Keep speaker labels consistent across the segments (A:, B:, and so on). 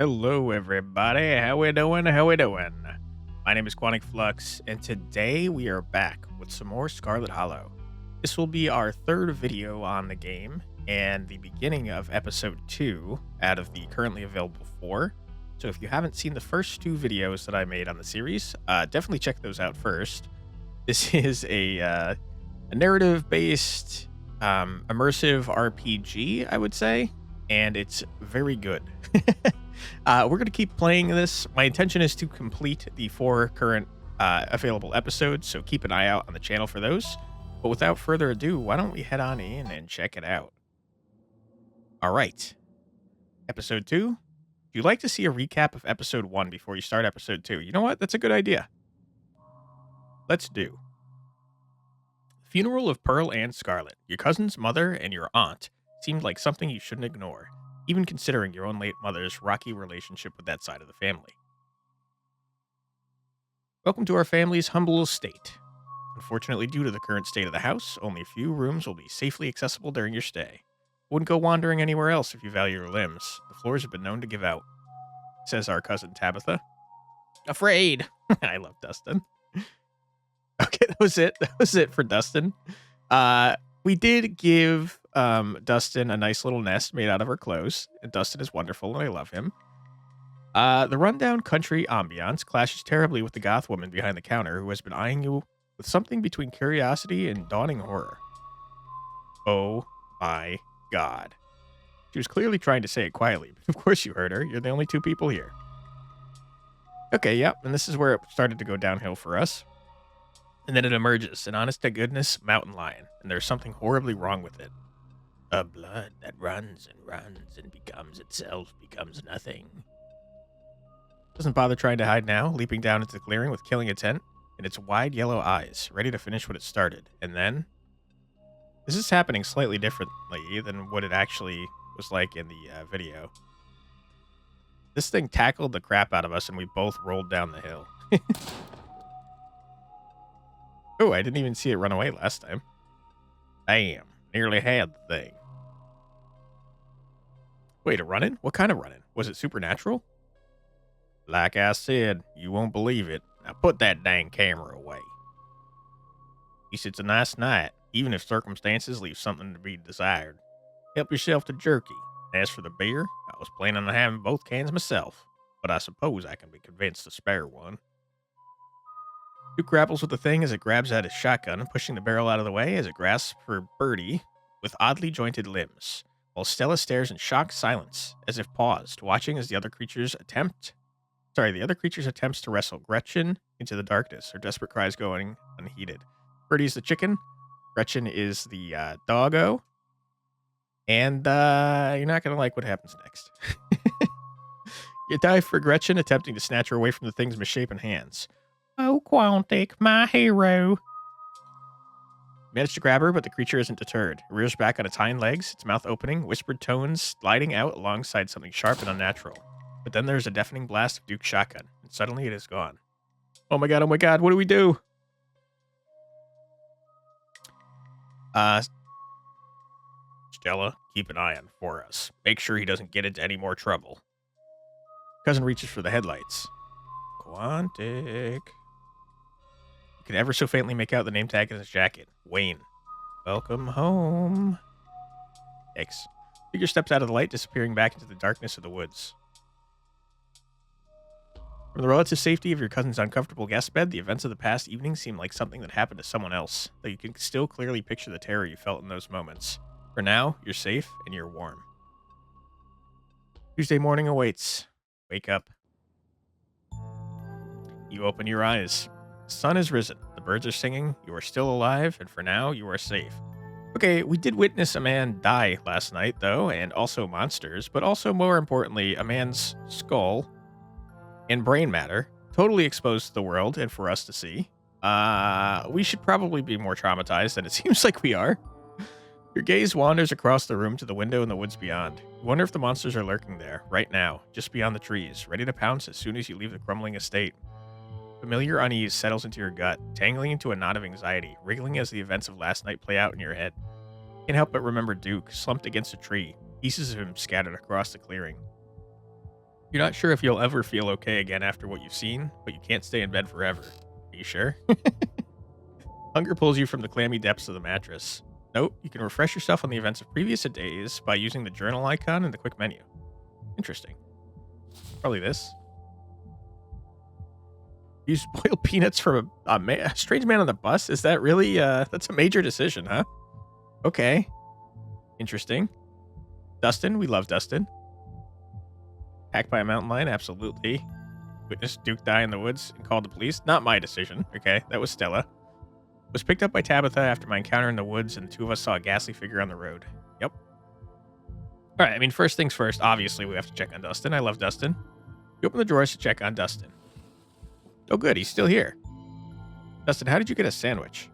A: Hello, everybody. How we doing? How we doing? My name is Quantic Flux, and today we are back with some more Scarlet Hollow. This will be our third video on the game and the beginning of episode 2 out of the currently available 4. So if you haven't seen the first 2 videos that I made on the series, definitely check those out first. This is a narrative-based, immersive RPG, I would say, and it's very good. We're going to keep playing this. My intention is to complete the 4 current available episodes, so keep an eye out on the channel for those. But without further ado, why don't we head on in and check it out? All right. Episode 2. Would you like to see a recap of episode 1 before you start episode 2? You know what? That's a good idea. Let's do. Funeral of Pearl and Scarlet. Your cousin's mother and your aunt seemed like something you shouldn't ignore, even considering your own late mother's rocky relationship with that side of the family. Welcome to our family's humble estate. Unfortunately, due to the current state of the house, only a few rooms will be safely accessible during your stay. Wouldn't go wandering anywhere else if you value your limbs. The floors have been known to give out, says our cousin Tabitha. Afraid. I love Dustin. Okay, that was it. That was it for Dustin. We did give Dustin a nice little nest made out of her clothes, and Dustin is wonderful, and I love him. The rundown country ambiance clashes terribly with the goth woman behind the counter who has been eyeing you with something between curiosity and dawning horror. Oh my god. She was clearly trying to say it quietly, but of course you heard her. You're the only 2 people here. Okay, yep, and this is where it started to go downhill for us. And then it emerges, an honest-to-goodness mountain lion, and there's something horribly wrong with it. A blood that runs and becomes itself, becomes nothing. Doesn't bother trying to hide now, leaping down into the clearing with killing intent, and its wide yellow eyes, ready to finish what it started. And then... This is happening slightly differently than what it actually was like in the video. This thing tackled the crap out of us, and we both rolled down the hill. Oh, I didn't even see it run away last time. Damn, nearly had the thing. Wait, a run-in? What kind of run-in? Was it supernatural? Like I said, you won't believe it. Now put that dang camera away. At least it's a nice night, even if circumstances leave something to be desired. Help yourself to jerky. As for the beer, I was planning on having both cans myself, but I suppose I can be convinced to spare one. Duke grapples with the thing as it grabs at his shotgun, pushing the barrel out of the way as it grasps for Birdie with oddly jointed limbs, while Stella stares in shocked silence, as if paused, watching as the other creature's attempts to wrestle Gretchen into the darkness, her desperate cries going unheeded. Birdie's the chicken, Gretchen is the doggo, and you're not going to like what happens next. You dive for Gretchen, attempting to snatch her away from the thing's misshapen hands. Oh, Quantic, my hero. Managed to grab her, but the creature isn't deterred. It rears back on its hind legs, its mouth opening, whispered tones sliding out alongside something sharp and unnatural. But then there's a deafening blast of Duke's shotgun, and suddenly it is gone. Oh my god, what do we do? Stella, keep an eye on for us. Make sure he doesn't get into any more trouble. Cousin reaches for the headlights. Quantic. You can ever so faintly make out the name tag in his jacket. Wayne. Welcome home. X. Figure steps out of the light, disappearing back into the darkness of the woods. From the relative safety of your cousin's uncomfortable guest bed, the events of the past evening seem like something that happened to someone else, though you can still clearly picture the terror you felt in those moments. For now, you're safe and you're warm. Tuesday morning awaits. Wake up. You open your eyes. The sun has risen. The birds are singing. You are still alive, and for now, you are safe. Okay, we did witness a man die last night, though, and also monsters, but also, more importantly, a man's skull and brain matter totally exposed to the world and for us to see. We should probably be more traumatized than it seems like we are. Your gaze wanders across the room to the window in the woods beyond. You wonder if the monsters are lurking there, right now, just beyond the trees, ready to pounce as soon as you leave the crumbling estate. Familiar unease settles into your gut, tangling into a knot of anxiety, wriggling as the events of last night play out in your head. You can't help but remember Duke, slumped against a tree, pieces of him scattered across the clearing. You're not sure if you'll ever feel okay again after what you've seen, but you can't stay in bed forever. Are you sure? Hunger pulls you from the clammy depths of the mattress. Note, you can refresh yourself on the events of previous days by using the journal icon in the quick menu. Interesting. Probably this. Use boiled peanuts from a strange man on the bus? Is that really, that's a major decision, huh? Okay. Interesting. Dustin, we love Dustin. Attacked by a mountain lion? Absolutely. Witnessed Duke die in the woods and called the police? Not my decision. Okay, that was Stella. Was picked up by Tabitha after my encounter in the woods, and the two of us saw a ghastly figure on the road. Yep. All right, I mean, first things first, obviously we have to check on Dustin. I love Dustin. You open the drawers to check on Dustin. Oh, good, he's still here. Dustin, how did you get a sandwich?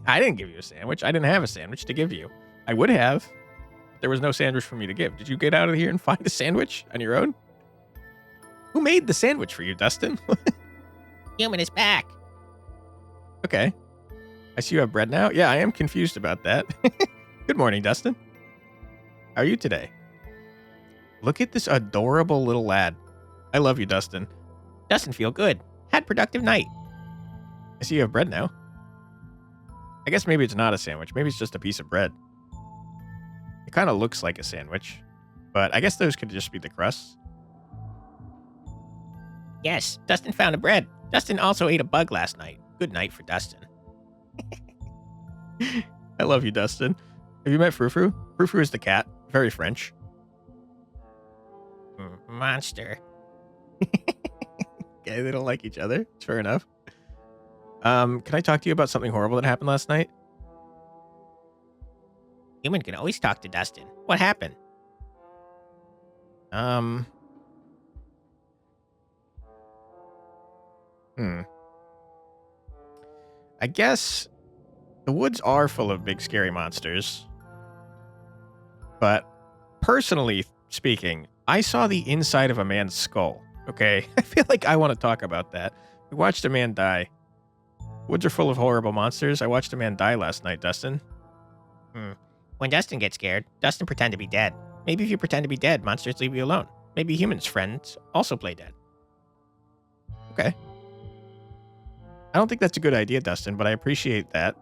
A: I didn't give you a sandwich. I didn't have a sandwich to give you. I would have. There was no sandwich for me to give. Did you get out of here and find a sandwich on your own? Who made the sandwich for you, Dustin?
B: Human is back.
A: Okay. I see you have bread now. Yeah, I am confused about that. Good morning, Dustin. How are you today? Look at this adorable little lad. I love you, Dustin.
B: Doesn't feel good. Had productive night.
A: I see you have bread now. I guess maybe it's not a sandwich. Maybe it's just a piece of bread. It kind of looks like a sandwich, but I guess those could just be the crusts.
B: Yes, Dustin found a bread. Dustin also ate a bug last night. Good night for Dustin.
A: I love you, Dustin. Have you met Frou-Frou? Frou-Frou is the cat. Very French.
B: Monster.
A: Okay, they don't like each other. It's fair enough. Can I talk to you about something horrible that happened last night?
B: Human can always talk to Dustin. What happened?
A: I guess the woods are full of big scary monsters. But personally speaking, I saw the inside of a man's skull. Okay, I feel like I want to talk about that. We watched a man die. Woods are full of horrible monsters. I watched a man die last night, Dustin.
B: When Dustin gets scared, Dustin pretend to be dead. Maybe if you pretend to be dead, monsters leave you alone. Maybe humans' friends also play dead.
A: Okay. I don't think that's a good idea, Dustin, but I appreciate that.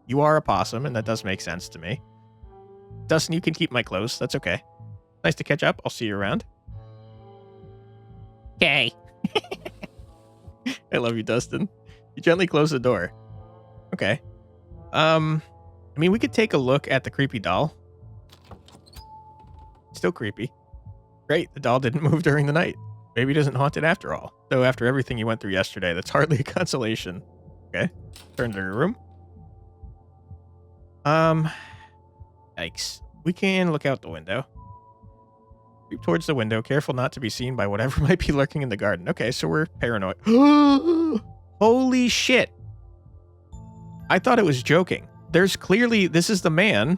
A: You are a possum, and that does make sense to me. Dustin, you can keep my clothes. That's okay. Nice to catch up. I'll see you around.
B: Okay.
A: I love you, Dustin. You gently close the door. Okay. I mean, we could take a look at the creepy doll. Still creepy. Great, the doll didn't move during the night. Maybe it isn't haunted after all. Though after everything you went through yesterday, that's hardly a consolation. Okay, turn to your room. Yikes. We can look out the window. Creep towards the window, careful not to be seen by whatever might be lurking in the garden. Okay, so we're paranoid. Holy shit. I thought it was joking. There's clearly, this is the man,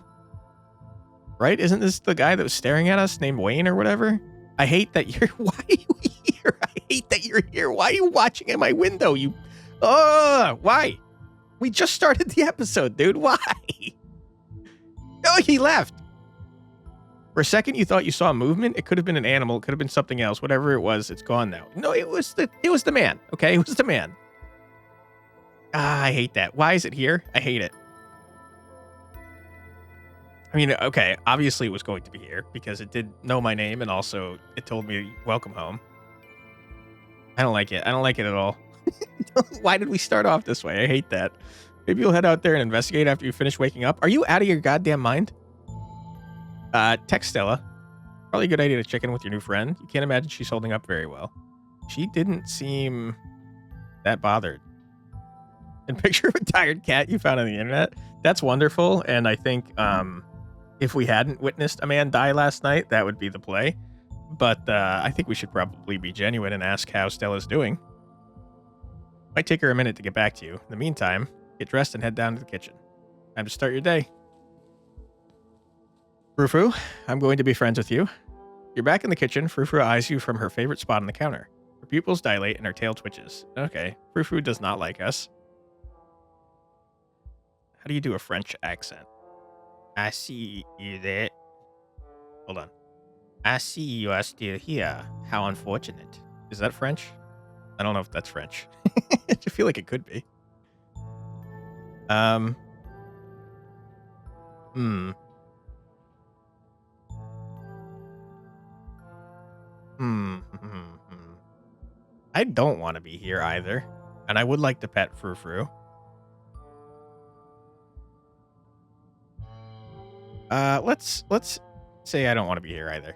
A: right? Isn't this the guy that was staring at us named Wayne or whatever? I hate that you're, why are you here? I hate that you're here. Why are you watching at my window? Why? We just started the episode, dude. Why? Oh, he left. For a second, you thought you saw movement. It could have been an animal. It could have been something else. Whatever it was, it's gone now. No, it was the man. Okay, it was the man. I hate that. Why is it here? I hate it. I mean, okay, obviously it was going to be here because it did know my name and also it told me welcome home. I don't like it. I don't like it at all. Why did we start off this way? I hate that. Maybe you'll head out there and investigate after you finish waking up. Are you out of your goddamn mind? Text Stella. Probably a good idea to check in with your new friend. You can't imagine she's holding up very well. She didn't seem that bothered. And picture of a tired cat you found on the internet. That's wonderful. And I think if we hadn't witnessed a man die last night, that would be the play. But I think we should probably be genuine and ask how Stella's doing. Might take her a minute to get back to you. In the meantime, get dressed and head down to the kitchen. Time to start your day. Frou-Frou, I'm going to be friends with you. You're back in the kitchen. Frou-Frou eyes you from her favorite spot on the counter. Her pupils dilate and her tail twitches. Okay, Frou-Frou does not like us. How do you do a French accent?
B: I see you there.
A: Hold on.
B: I see you are still here. How unfortunate.
A: Is that French? I don't know if that's French. I feel like it could be. Hmm. I don't want to be here either. And I would like to pet Frou Frou. Let's say I don't want to be here either.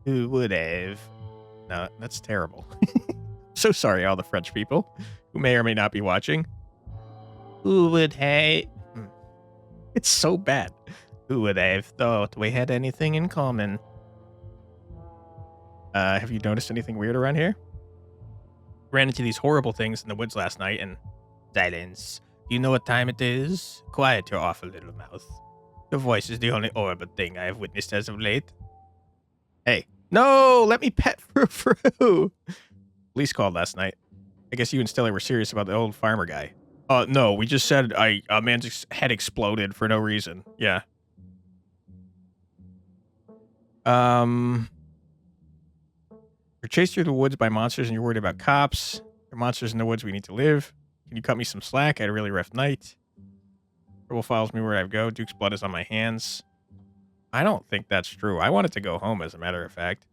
A: Who would have? No, that's terrible. So sorry, all the French people who may or may not be watching.
B: Who would have?
A: It's so bad.
B: Who would have thought we had anything in common?
A: Have you noticed anything weird around here? Ran into these horrible things in the woods last night and...
B: Silence. Do you know what time it is? Quiet your awful little mouth. Your voice is the only horrible thing I have witnessed as of late.
A: Hey. No! Let me pet Frou Frou! Police called last night. I guess you and Stella were serious about the old farmer guy. No, we just said a man's head exploded for no reason. Yeah. You're chased through the woods by monsters and you're worried about cops. There are monsters in the woods, we need to live. Can you cut me some slack? I had a really rough night. Trouble follows me where I go. Duke's blood is on my hands. I don't think that's true. I wanted to go home, as a matter of fact.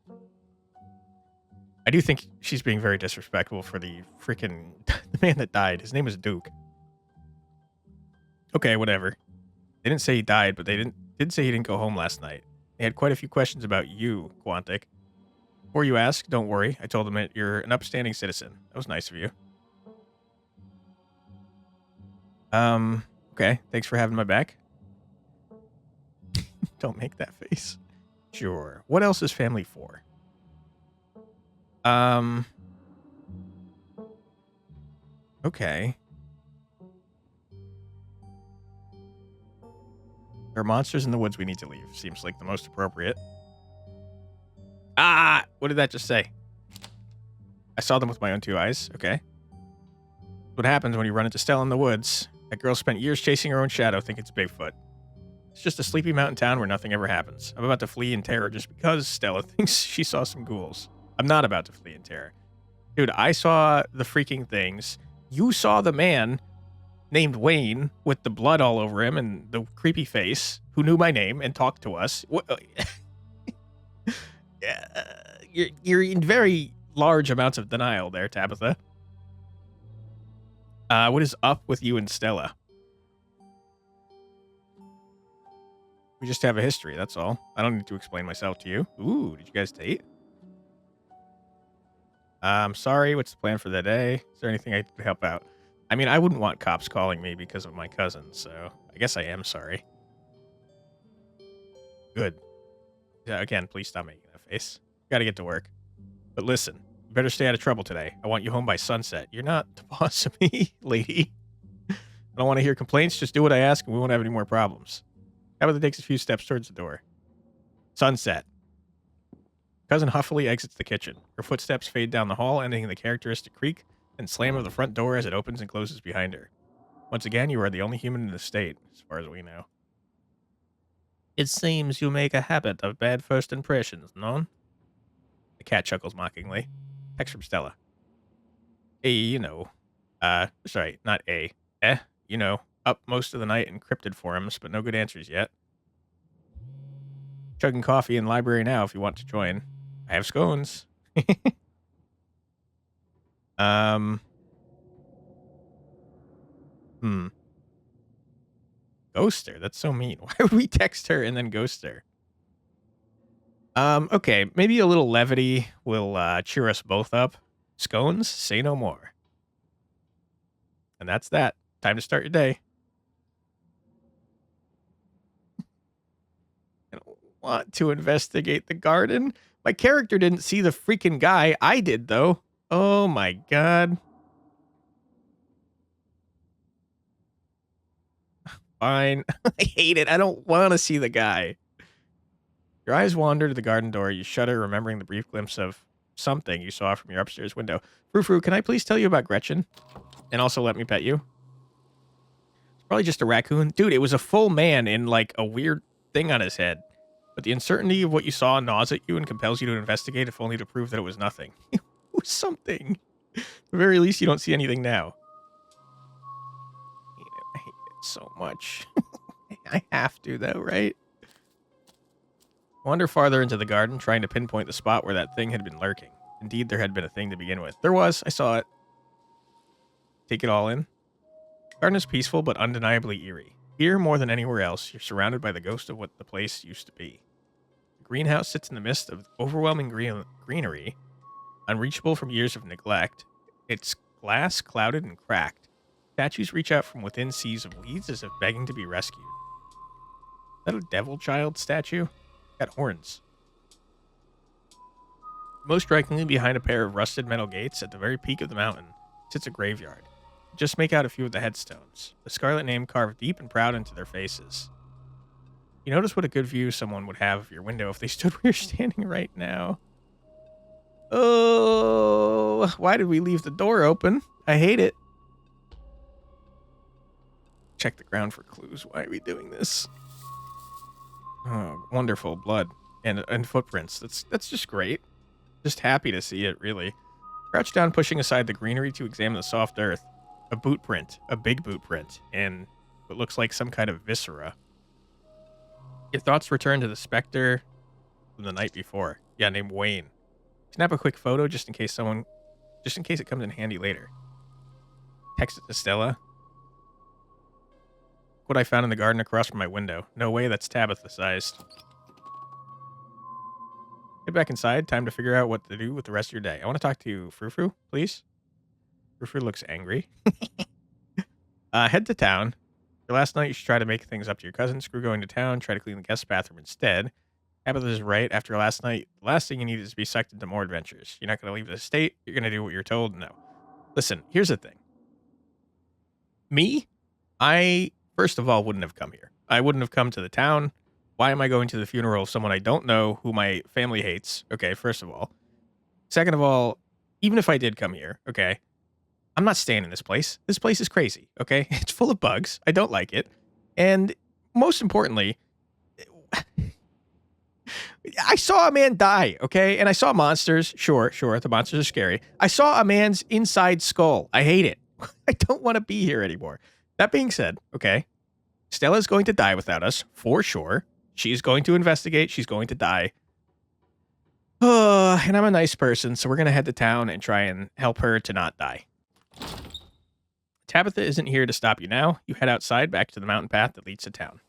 A: I do think she's being very disrespectful for the freaking... the man that died. His name was Duke. Okay, whatever. They didn't say he died, but they did say he didn't go home last night. They had quite a few questions about you, Quantic. Before you ask, don't worry. I told them that you're an upstanding citizen. That was nice of you. Okay. Thanks for having my back. Don't make that face. Sure. What else is family for? Okay. There are monsters in the woods we need to leave. Seems like the most appropriate. Ah! What did that just say? I saw them with my own two eyes. Okay. What happens when you run into Stella in the woods? That girl spent years chasing her own shadow, thinking it's Bigfoot. It's just a sleepy mountain town where nothing ever happens. I'm about to flee in terror just because Stella thinks she saw some ghouls. I'm not about to flee in terror. Dude, I saw the freaking things. You saw the man named Wayne with the blood all over him and the creepy face who knew my name and talked to us. You're in very large amounts of denial there, Tabitha. What is up with you and Stella? We just have a history, that's all. I don't need to explain myself to you. Ooh, did you guys date? I'm sorry, what's the plan for the day? Is there anything I could help out? I mean, I wouldn't want cops calling me because of my cousin, so I guess I am sorry. Good. Yeah, again, please stop making that face. Gotta get to work. But listen, you better stay out of trouble today. I want you home by sunset. You're not the boss of me, lady. I don't want to hear complaints. Just do what I ask and we won't have any more problems. Tabitha takes a few steps towards the door. Sunset. Cousin huffily exits the kitchen. Her footsteps fade down the hall, ending in the characteristic creak and slam of the front door as it opens and closes behind her. Once again, you are the only human in the state, as far as we know. It seems you make a habit of bad first impressions, non? The cat chuckles mockingly. Text from Stella. You know. Sorry, not A. You know. Up most of the night in cryptid forums, but no good answers yet. Chugging coffee in library now if you want to join. I have scones. Ghost her? That's so mean. Why would we text her and then ghost her? Okay, maybe a little levity will cheer us both up. Scones, say no more. And that's that. Time to start your day. I don't want to investigate the garden. My character didn't see the freaking guy. I did, though. Oh my god. Fine. I hate it. I don't want to see the guy. Your eyes wander to the garden door. You shudder, remembering the brief glimpse of something you saw from your upstairs window. Frou Frou, can I please tell you about Gretchen? And also let me pet you? It's probably just a raccoon. Dude, it was a full man in, like, a weird thing on his head. But the uncertainty of what you saw gnaws at you and compels you to investigate, if only to prove that it was nothing. It was something. At the very least, you don't see anything now. I hate it so much. I have to, though, right? Wander farther into the garden, trying to pinpoint the spot where that thing had been lurking. Indeed, there had been a thing to begin with. There was. I saw it. Take it all in. The garden is peaceful, but undeniably eerie. Here, more than anywhere else, you're surrounded by the ghost of what the place used to be. The greenhouse sits in the midst of overwhelming greenery, unreachable from years of neglect. Its glass clouded and cracked. Statues reach out from within seas of weeds as if begging to be rescued. Is that a devil child statue? Got horns. Most strikingly, behind a pair of rusted metal gates at the very peak of the mountain sits a graveyard. Just make out a few of the headstones, the scarlet name carved deep and proud into their faces. You notice what a good view someone would have of your window if they stood where you're standing right now. Oh, why did we leave the door open? I hate it. Check the ground for clues. Why are we doing this? Oh, wonderful blood and footprints. That's just great. Just happy to see it, really. Crouch down, pushing aside the greenery to examine the soft earth. A boot print, a big boot print, and what looks like some kind of viscera. Your thoughts return to the specter from the night before. Yeah, named Wayne. Snap a quick photo just in case it comes in handy later. Text it to Stella. What I found in the garden across from my window. No way, that's Tabitha-sized. Get back inside. Time to figure out what to do with the rest of your day. I want to talk to you, Frou-Frou, please. Frou-Frou looks angry. Head to town. For last night, you should try to make things up to your cousin. Screw going to town. Try to clean the guest bathroom instead. Tabitha's right. After last night, the last thing you need is to be sucked into more adventures. You're not going to leave the estate. You're going to do what you're told. No. Listen, here's the thing. Me? I, first of all, wouldn't have come here. I wouldn't have come to the town. Why am I going to the funeral of someone I don't know who my family hates? Okay, first of all. Second of all, even if I did come here, okay, I'm not staying in this place. This place is crazy, okay? It's full of bugs. I don't like it. And most importantly, I saw a man die, okay? And I saw monsters. Sure, the monsters are scary. I saw a man's inside skull. I hate it. I don't want to be here anymore. That being said, okay, Stella's going to die without us, for sure. She's going to investigate. She's going to die. And I'm a nice person, so we're going to head to town and try and help her to not die. Tabitha isn't here to stop you now. You head outside back to the mountain path that leads to town.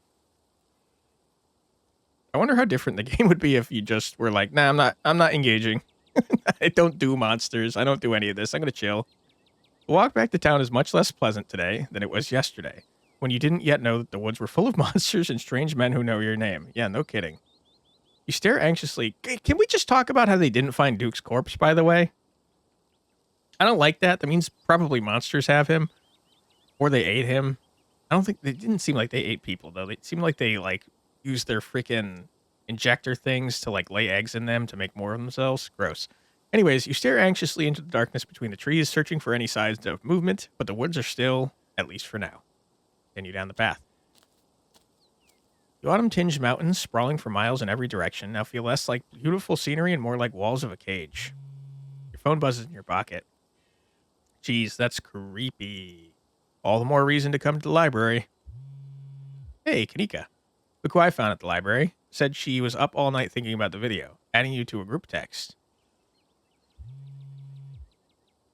A: I wonder how different the game would be if you just were like, nah, I'm not engaging. I don't do monsters. I don't do any of this. I'm going to chill. The walk back to town is much less pleasant today than it was yesterday, when you didn't yet know that the woods were full of monsters and strange men who know your name. Yeah, no kidding. You stare anxiously. Can we just talk about how they didn't find Duke's corpse, by the way? I don't like that. That means probably monsters have him. Or they ate him. I don't think... They didn't seem like they ate people, though. It seemed like they, used their freaking injector things to, lay eggs in them to make more of themselves. Gross. Anyways, you stare anxiously into the darkness between the trees, searching for any signs of movement, but the woods are still, at least for now. Continue down the path. The autumn-tinged mountains, sprawling for miles in every direction, now feel less like beautiful scenery and more like walls of a cage. Your phone buzzes in your pocket. Jeez, that's creepy. All the more reason to come to the library. Hey, Kanika. Look who I found at the library. Said she was up all night thinking about the video. Adding you to a group text.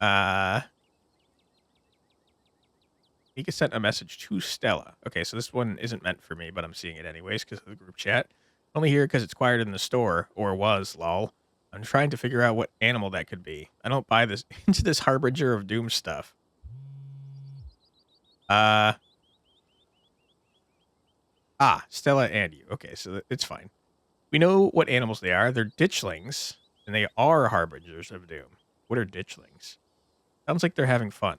A: Kanika sent a message to Stella. Okay, so this one isn't meant for me, but I'm seeing it anyways because of the group chat. Only here because it's quieter in the store, or was, lol. I'm trying to figure out what animal that could be. I don't buy this into this harbinger of doom stuff. Stella and you. Okay, so it's fine. We know what animals they are. They're ditchlings, and they are harbingers of doom. What are ditchlings? Sounds like they're having fun.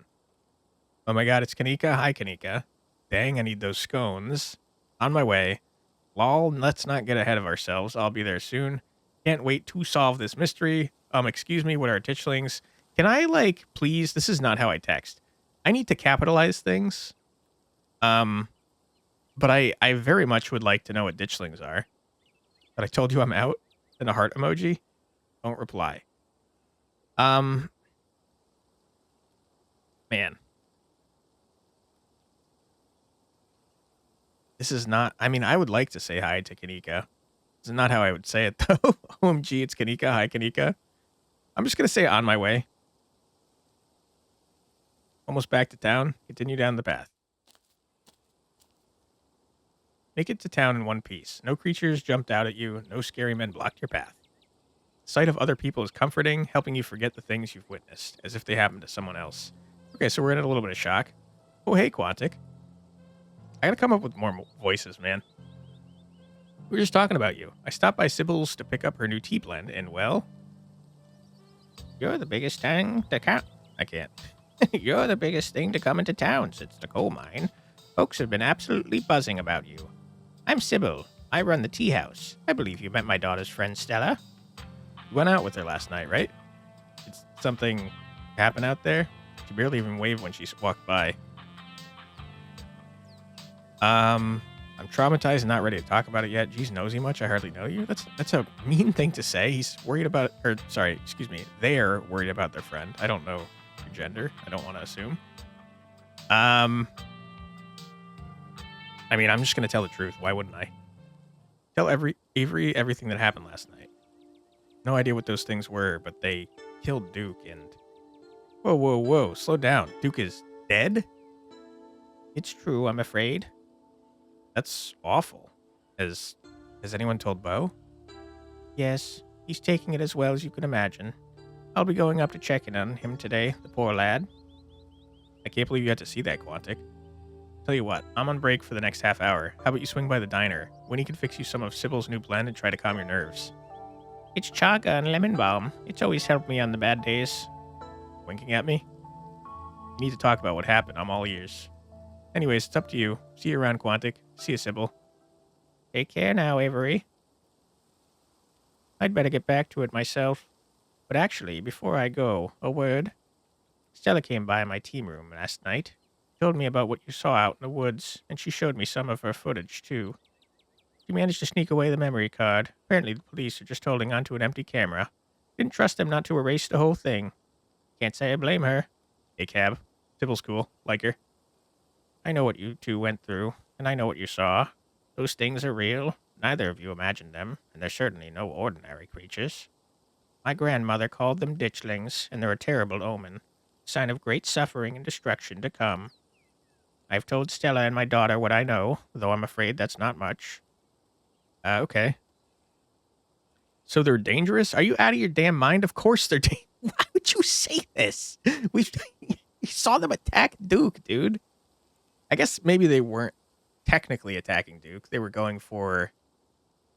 A: Oh my god, it's Kanika. Hi, Kanika. Dang, I need those scones. On my way. Lol, let's not get ahead of ourselves. I'll be there soon. Can't wait to solve this mystery. Excuse me, what are ditchlings? Can I, please? This is not how I text. I need to capitalize things. But I very much would like to know what ditchlings are. that I told you I'm out, then a heart emoji. Don't reply. Man. This is not, I mean, I would like to say hi to Kanika. This is not how I would say it, though. OMG, it's Kanika. Hi, Kanika. I'm just going to say on my way. Almost back to town. Continue down the path. Make it to town in one piece. No creatures jumped out at you. No scary men blocked your path. The sight of other people is comforting, helping you forget the things you've witnessed, as if they happened to someone else. Okay, so we're in a little bit of shock. Oh, hey, Quantic. I gotta come up with more voices, man. We were just talking about you. I stopped by Sybil's to pick up her new tea blend, and well...
B: You're the biggest thing to count.
A: I can't.
B: You're the biggest thing to come into town since the coal mine. Folks have been absolutely buzzing about you. I'm Sybil. I run the tea house. I believe you met my daughter's friend Stella.
A: You went out with her last night, right? Did something happen out there? She barely even waved when she walked by. I'm traumatized and not ready to talk about it yet. Geez, nosy much? I hardly know you. That's a mean thing to say. He's worried about, or sorry, excuse me. They're worried about their friend. I don't know your gender. I don't want to assume. I mean, I'm just gonna tell the truth. Why wouldn't I? Tell Avery everything that happened last night. No idea what those things were, but they killed Duke and... Whoa, whoa, whoa. Slow down. Duke is dead?
B: It's true, I'm afraid.
A: That's awful. Has anyone told Bo?
B: Yes, he's taking it as well as you can imagine. I'll be going up to check in on him today, the poor lad.
A: I can't believe you had to see that, Quantic. Tell you what, I'm on break for the next half hour. How about you swing by the diner? Winnie can fix you some of Sybil's new blend and try to calm your nerves.
B: It's chaga and lemon balm. It's always helped me on the bad days.
A: Winking at me? You need to talk about what happened. I'm all ears. Anyways, it's up to you. See you around, Quantic. See you, Sybil.
B: Take care now, Avery. I'd better get back to it myself. But actually, before I go, a word. Stella came by my team room last night. Told me about what you saw out in the woods, and she showed me some of her footage, too. She managed to sneak away the memory card. Apparently the police are just holding onto an empty camera. Didn't trust them not to erase the whole thing. Can't say I blame her.
A: Hey, Cab. Sybil's cool. Like her.
B: I know what you two went through, and I know what you saw. Those things are real. Neither of you imagined them, and they're certainly no ordinary creatures. My grandmother called them ditchlings, and they're a terrible omen, a sign of great suffering and destruction to come. I've told Stella and my daughter what I know, though I'm afraid that's not much.
A: Okay. So they're dangerous? Are you out of your damn mind? Of course they're dangerous. Why would you say this? We saw them attack Duke, dude. I guess maybe they weren't technically attacking Duke. They were going for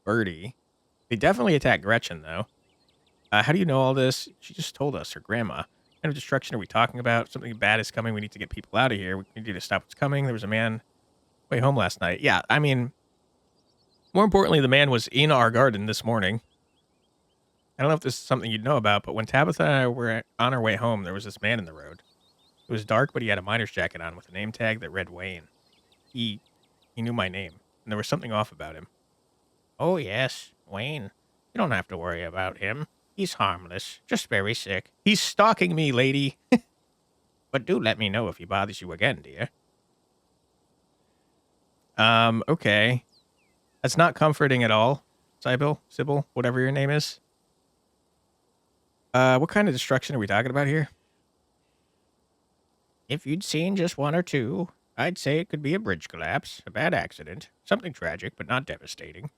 A: Birdie. They definitely attacked Gretchen, though. How do you know all this? She just told us, her grandma. What kind of destruction are we talking about? Something bad is coming. We need to get people out of here. We need to stop what's coming. There was a man way home last night. Yeah, I mean, more importantly, the man was in our garden this morning. I don't know if this is something you'd know about, but when Tabitha and I were on our way home, there was this man in the road. It was dark, but he had a miner's jacket on with a name tag that read Wayne. He knew my name, and there was something off about him.
B: Oh, yes, Wayne. You don't have to worry about him. He's harmless, just very sick.
A: He's stalking me, lady.
B: But do let me know if he bothers you again, dear.
A: Okay. That's not comforting at all. Sybil, whatever your name is. What kind of destruction are we talking about here?
B: If you'd seen just one or two, I'd say it could be a bridge collapse, a bad accident, something tragic but not devastating.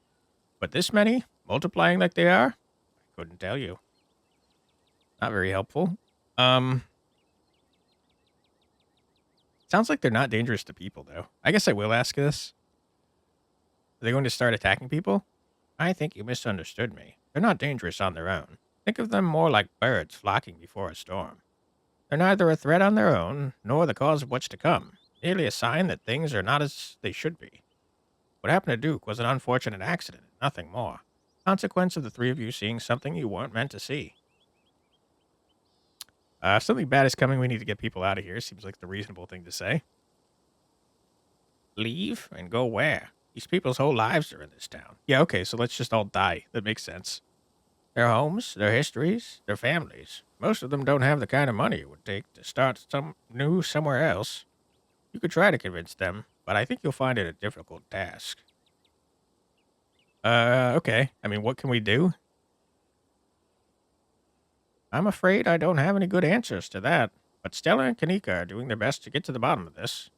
B: But this many, multiplying like they are, I couldn't tell you.
A: Not very helpful. Sounds like they're not dangerous to people, though. I guess I will ask this. Are they going to start attacking people?
B: I think you misunderstood me. They're not dangerous on their own. Think of them more like birds flocking before a storm. They're neither a threat on their own, nor the cause of what's to come. Merely a sign that things are not as they should be. What happened to Duke was an unfortunate accident, nothing more. Consequence of the three of you seeing something you weren't meant to see.
A: If something bad is coming, we need to get people out of here. Seems like the reasonable thing to say.
B: Leave and go where? These people's whole lives are in this town. Yeah, okay, so let's just all die. That makes sense. Their homes, their histories, their families. Most of them don't have the kind of money it would take to start some new somewhere else. You could try to convince them, but I think you'll find it a difficult task. Okay. I mean, what can we do? I'm afraid I don't have any good answers to that, but Stella and Kanika are doing their best to get to the bottom of this.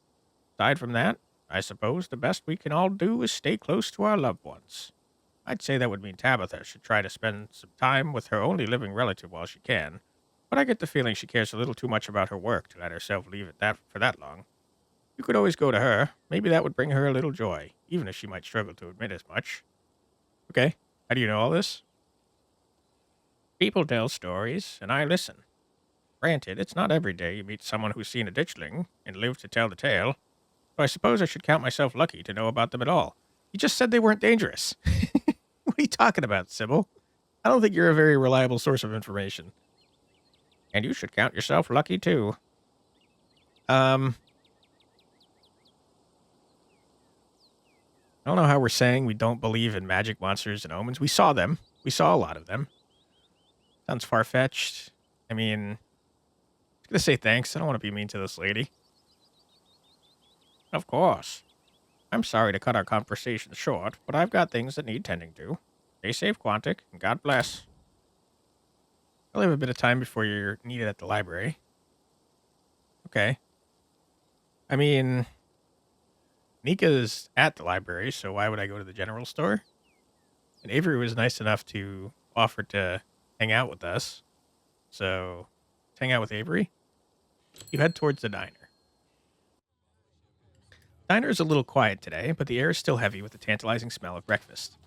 B: Aside from that, I suppose the best we can all do is stay close to our loved ones. I'd say that would mean Tabitha should try to spend some time with her only living relative while she can, but I get the feeling she cares a little too much about her work to let herself leave it that for that long. You could always go to her. Maybe that would bring her a little joy, even if she might struggle to admit as much. Okay, how do you know all this? People tell stories, and I listen. Granted, it's not every day you meet someone who's seen a ditchling and lived to tell the tale, so I suppose I should count myself lucky to know about them at all. You just said they weren't dangerous. What are you talking about, Sybil? I don't think you're a very reliable source of information. And you should count yourself lucky, too. I don't know how we're saying we don't believe in magic monsters and omens. We saw them. We saw a lot of them. Sounds far-fetched. I mean, I'm going to say thanks. I don't want to be mean to this lady. Of course. I'm sorry to cut our conversation short, but I've got things that need tending to. Stay safe, Quantic, and God bless. I'll have a bit of time before you're needed at the library. Okay. I mean, Nika's at the library, so why would I go to the general store? And Avery was nice enough to offer to hang out with us. So, let's hang out with Avery. You head towards the diner. Diner is a little quiet today, but the air is still heavy with the tantalizing smell of breakfast.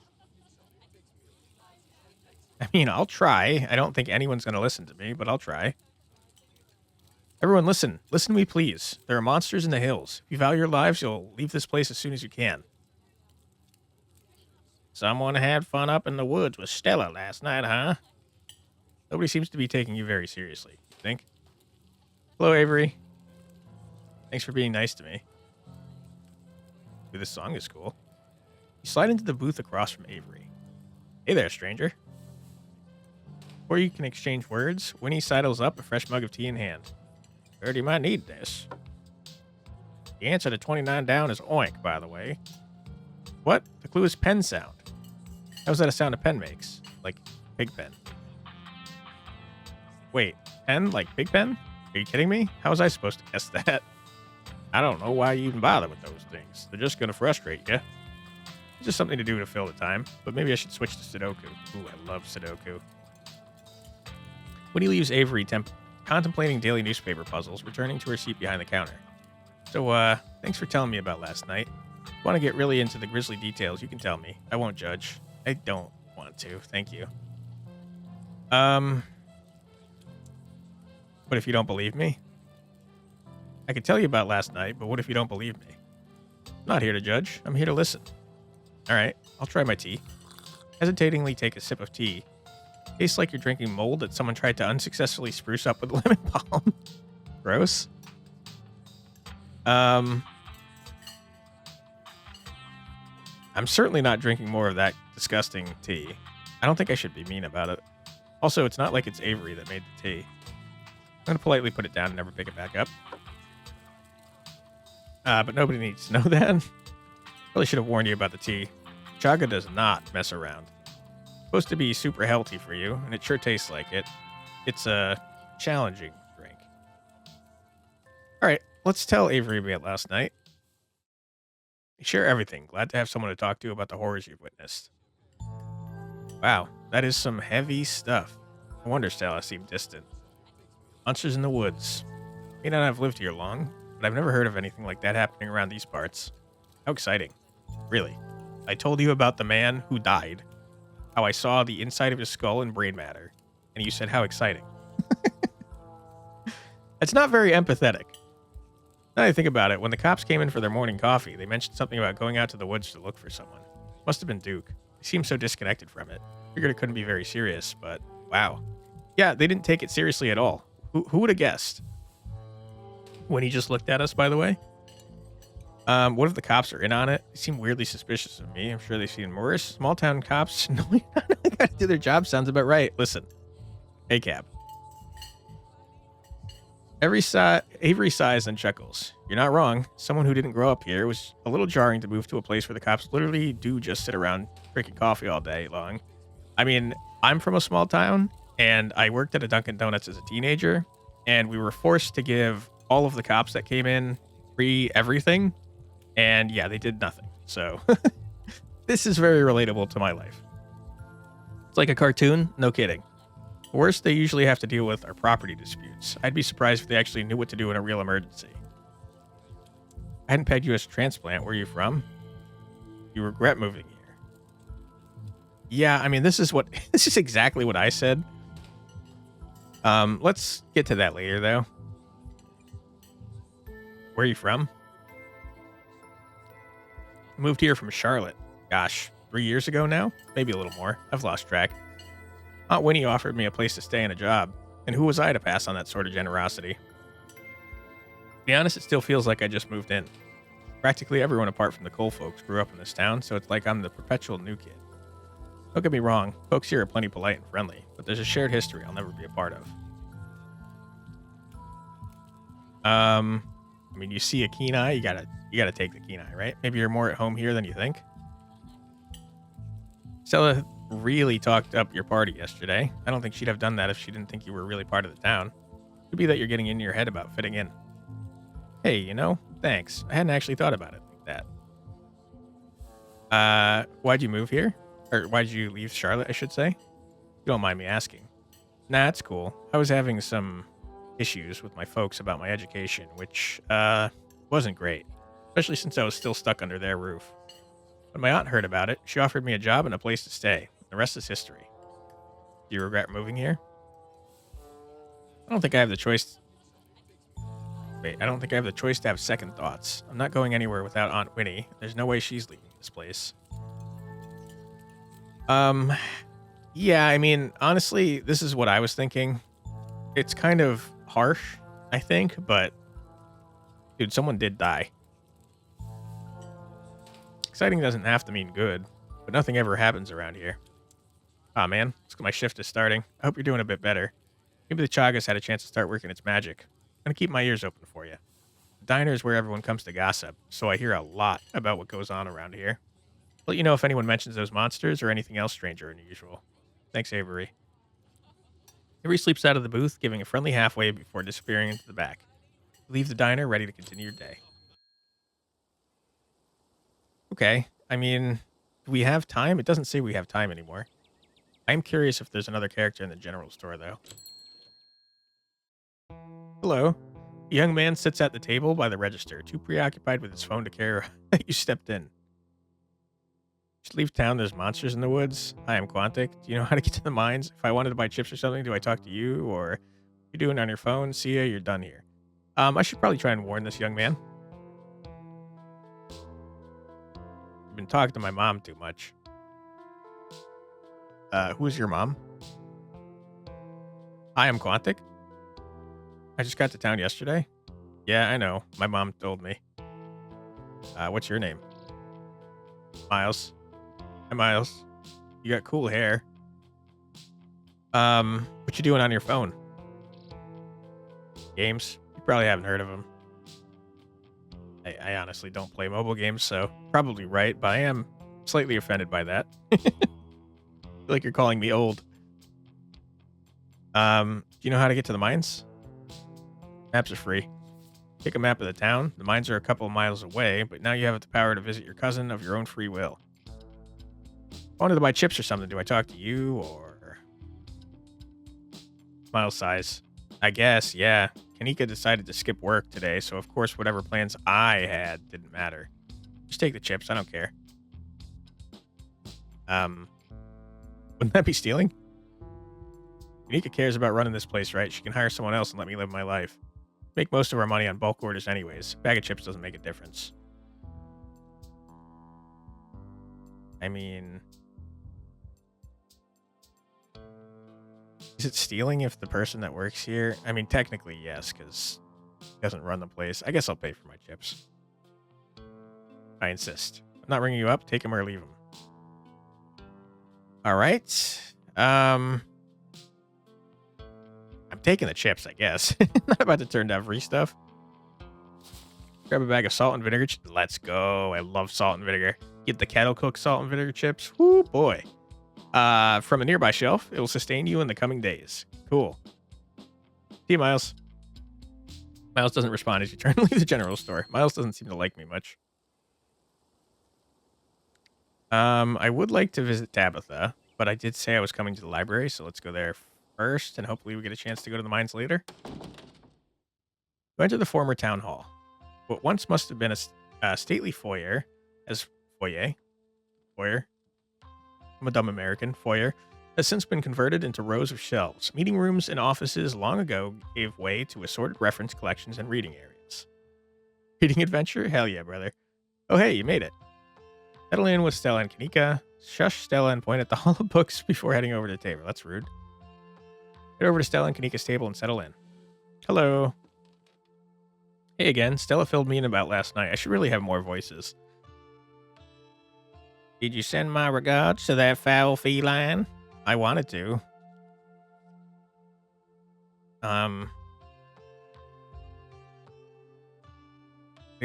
B: I mean, I'll try. I don't think anyone's going to listen to me, but I'll try. Everyone, listen. Listen to me, please. There are monsters in the hills. If you value your lives, you'll leave this place as soon as you can. Someone had fun up in the woods with Stella last night, huh? Nobody seems to be taking you very seriously, you think? Hello, Avery. Thanks for being nice to me. Dude, this song is cool. You slide into the booth across from Avery. Hey there, stranger. Before you can exchange words, Winnie sidles up, a fresh mug of tea in hand. Heard you might need this. The answer to 29 down is oink, by the way. What? The clue is pen sound. How's that a sound a pen makes? Like pig pen. Wait, pen? Like big pen? Are you kidding me? How was I supposed to guess that? I don't know why you even bother with those things. They're just going to frustrate you. It's just something to do to fill the time, but maybe I should switch to Sudoku. Ooh, I love Sudoku. Winnie leaves Avery contemplating daily newspaper puzzles, returning to her seat behind the counter. So, thanks for telling me about last night. If you want to get really into the grisly details, you can tell me. I won't judge. I don't want to. Thank you. But if you don't believe me? I could tell you about last night, but what if you don't believe me? I'm not here to judge. I'm here to listen. All right, I'll try my tea. Hesitatingly take a sip of tea. Tastes like you're drinking mold that someone tried to unsuccessfully spruce up with lemon balm. Gross. I'm certainly not drinking more of that disgusting tea. I don't think I should be mean about it. Also, it's not like it's Avery that made the tea. I'm going to politely put it down and never pick it back up. But nobody needs to know that. Really should have warned you about the tea. Chaga does not mess around. It's supposed to be super healthy for you, and it sure tastes like it. It's a challenging drink. Alright, let's tell Avery about last night. Share everything. Glad to have someone to talk to about the horrors you've witnessed. Wow, that is some heavy stuff. No wonder Stella seemed distant. Monsters in the woods. May not have lived here long, but I've never heard of anything like that happening around these parts. How exciting. Really. I told you about the man who died. How I saw the inside of his skull and brain matter. And you said how exciting. It's not very empathetic. Now that I think about it, when the cops came in for their morning coffee, they mentioned something about going out to the woods to look for someone. Must have been Duke. He seemed so disconnected from it. Figured it couldn't be very serious, but wow. Yeah, they didn't take it seriously at all. Who would have guessed? When he just looked at us, by the way.
A: What if the cops are in on it? They seem weirdly suspicious of me. I'm sure they've seen worse. Small town cops knowing how they gotta do their job sounds about right. Listen, hey, Cap. Avery sighs and chuckles. You're not wrong. Someone who didn't grow up here, it was a little jarring to move to a place where the cops literally do just sit around drinking coffee all day long. I mean, I'm from a small town, and I worked at a Dunkin' Donuts as a teenager, and we were forced to give all of the cops that came in free everything, and yeah, they did nothing. So this is very relatable to my life. It's like a cartoon, no kidding. The worst they usually have to deal with are property disputes. I'd be surprised if they actually knew what to do in a real emergency. I hadn't pegged you as a transplant. Where are you from? You regret moving here. Yeah, I mean, this is exactly what I said. Let's get to that later, though. Where are you from? I moved here from Charlotte. Gosh, 3 years ago now? Maybe a little more. I've lost track. Aunt Winnie offered me a place to stay and a job, and who was I to pass on that sort of generosity? To be honest, it still feels like I just moved in. Practically everyone apart from the Cole folks grew up in this town, so it's like I'm the perpetual new kid. Don't get me wrong, folks here are plenty polite and friendly, but there's a shared history I'll never be a part of. I mean, you see a keen eye, you gotta take the keen eye, right? Maybe you're more at home here than you think. Stella really talked up your party yesterday. I don't think she'd have done that if she didn't think you were really part of the town. Could be that you're getting into your head about fitting in. Hey, thanks. I hadn't actually thought about it like that. Why'd you move here? Or why'd you leave Charlotte, I should say? You don't mind me asking. Nah, it's cool. I was having some issues with my folks about my education, which, wasn't great. Especially since I was still stuck under their roof. When my aunt heard about it, she offered me a job and a place to stay. The rest is history. Do you regret moving here? I don't think I have the choice. Wait, I don't think I have the choice to have second thoughts. I'm not going anywhere without Aunt Winnie. There's no way she's leaving this place. Yeah, I mean, honestly, this is what I was thinking. It's kind of harsh, I think, but dude, someone did die. Exciting doesn't have to mean good, but nothing ever happens around here. Aw, man, looks like my shift is starting. I hope you're doing a bit better. Maybe the Chagas had a chance to start working its magic. I'm gonna keep my ears open for you. The diner is where everyone comes to gossip, so I hear a lot about what goes on around here. I'll let you know if anyone mentions those monsters or anything else strange or unusual. Thanks, Avery. Avery sleeps out of the booth, giving a friendly halfway before disappearing into the back. You leave the diner, ready to continue your day. Okay, I mean, do we have time? It doesn't say we have time anymore. I'm curious if there's another character in the general store, though. Hello. A young man sits at the table by the register, too preoccupied with his phone to care that you stepped in. Should leave town, there's monsters in the woods. Hi, I'm Quantic. Do you know how to get to the mines? If I wanted to buy chips or something, do I talk to you? Or you doing it on your phone? See ya, you're done here. I should probably try and warn this young man. I've been talking to my mom too much. Who's your mom? Hi, I'm Quantic. I just got to town yesterday. Yeah, I know. My mom told me. What's your name? Miles. Hi, Miles. You got cool hair. What you doing on your phone? Games? You probably haven't heard of them. I honestly don't play mobile games, so probably right, but I am slightly offended by that. I feel like you're calling me old. Do you know how to get to the mines? Maps are free. Take a map of the town. The mines are a couple of miles away, but now you have the power to visit your cousin of your own free will. If I wanted to buy chips or something, do I talk to you or... Miles size. I guess, yeah. Kanika decided to skip work today, so of course whatever plans I had didn't matter. Just take the chips, I don't care. Wouldn't that be stealing? Kanika cares about running this place, right? She can hire someone else and let me live my life. Make most of our money on bulk orders anyways. Bag of chips doesn't make a difference. I mean... Is it stealing if the person that works here... I mean, technically, yes, because he doesn't run the place. I guess I'll pay for my chips. I insist. I'm not ringing you up. Take him or leave him. All right. I'm taking the chips, I guess. Not about to turn down free stuff. Grab a bag of salt and vinegar. Let's go. I love salt and vinegar. Get the kettle cooked salt and vinegar chips. Woo, boy. From a nearby shelf. It will sustain you in the coming days. Cool. See you, Miles. Miles doesn't respond as you turn to leave the general store. Miles doesn't seem to like me much. I would like to visit Tabitha, but I did say I was coming to the library, so let's go there first, and hopefully we get a chance to go to the mines later. Go enter the former town hall. What once must have been a stately foyer, foyer. I'm a dumb American. Foyer has since been converted into rows of shelves. Meeting rooms and offices long ago gave way to assorted reference collections and reading areas. Reading adventure? Hell yeah, brother. Oh, hey, you made it. Settle in with Stella and Kanika. Shush Stella and point at the hall of books before heading over to the table. That's rude. Head over to Stella and Kanika's table and settle in. Hello. Hey again. Stella filled me in about last night. I should really have more voices. Did you send my regards to that foul feline? I wanted to. Didn't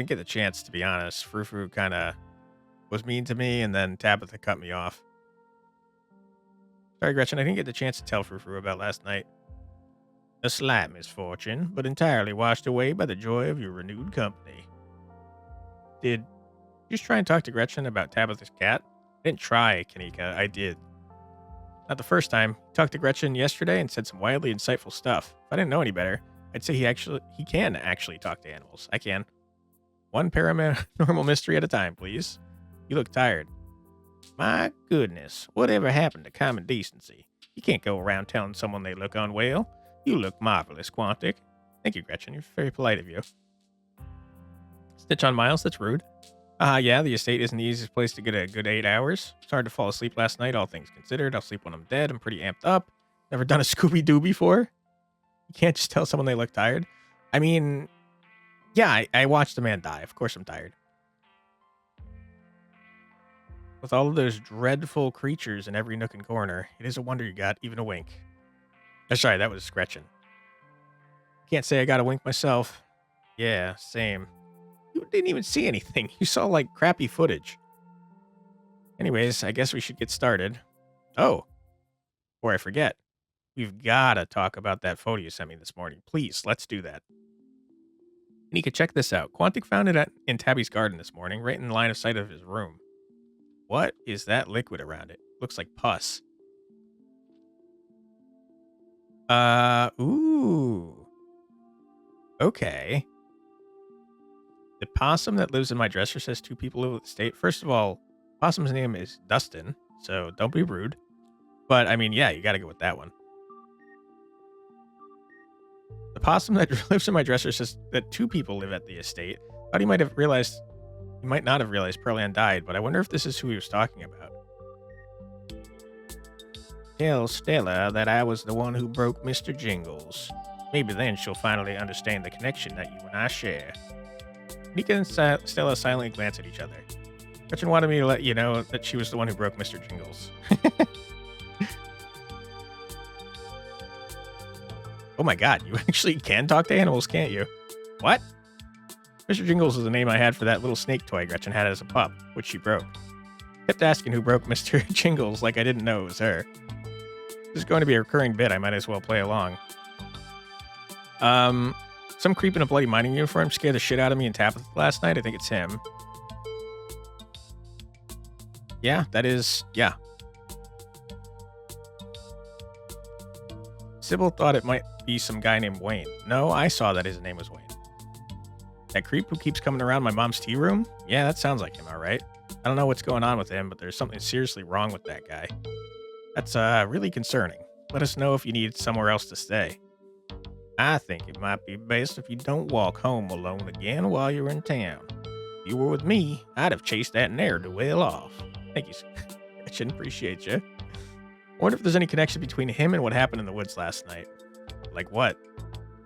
A: get the chance, to be honest. Frou-Frou kind of was mean to me, and then Tabitha cut me off. Sorry, Gretchen, I didn't get the chance to tell Frou-Frou about last night. A slight misfortune, but entirely washed away by the joy of your renewed company. Did you just try and talk to Gretchen about Tabitha's cat? I didn't try, Kanika. I did. Not the first time. He talked to Gretchen yesterday and said some wildly insightful stuff. If I didn't know any better, I'd say he can actually talk to animals. I can. One paranormal mystery at a time, please. You look tired. My goodness, whatever happened to common decency? You can't go around telling someone they look unwell. You look marvelous, Quantic. Thank you, Gretchen. You're very polite of you. Stitch on Miles? That's rude. Yeah, the estate isn't the easiest place to get a good 8 hours. It's hard to fall asleep last night, all things considered. I'll sleep when I'm dead. I'm pretty amped up. Never done a Scooby-Doo before. You can't just tell someone they look tired. I mean, yeah, I watched a man die. Of course I'm tired. With all of those dreadful creatures in every nook and corner, it is a wonder you got even a wink. Sorry, that was Gretchen. Can't say I got a wink myself. Yeah, same. You didn't even see anything. You saw, like, crappy footage. Anyways, I guess we should get started. Oh, before I forget, we've got to talk about that photo you sent me this morning. Please, let's do that. Nika, check this out. Quantic found it in Tabby's garden this morning, right in line of sight of his room. What is that liquid around it? Looks like pus. Ooh. Okay. The possum that lives in my dresser says 2 people live with the state. First of all, possum's name is Dustin, so don't be rude. But, I mean, yeah, you gotta go with that one. The possum that lives in my dresser says that 2 people live at the estate. Thought he might not have realized Pearland died, but I wonder if this is who he was talking about. Tell Stella that I was the one who broke Mr. Jingles. Maybe then she'll finally understand the connection that you and I share. Nika and Stella silently glance at each other. Gretchen wanted me to let you know that she was the one who broke Mr. Jingles. Oh my god, you actually can talk to animals, can't you? What? Mr. Jingles was the name I had for that little snake toy Gretchen had as a pup, which she broke. Kept asking who broke Mr. Jingles like I didn't know it was her. This is going to be a recurring bit, I might as well play along. Some creep in a bloody mining uniform scared the shit out of me in Tabitha last night. I think it's him. Yeah, that is... yeah. Sybil thought it might be some guy named Wayne. No, I saw that his name was Wayne. That creep who keeps coming around my mom's tea room? Yeah, that sounds like him, alright. I don't know what's going on with him, but there's something seriously wrong with that guy. That's, really concerning. Let us know if you need somewhere else to stay. I think it might be best if you don't walk home alone again while you're in town. If you were with me, I'd have chased that ne'er-do-well off. Thank you, Gretchen. Appreciate you. I wonder if there's any connection between him and what happened in the woods last night. Like what?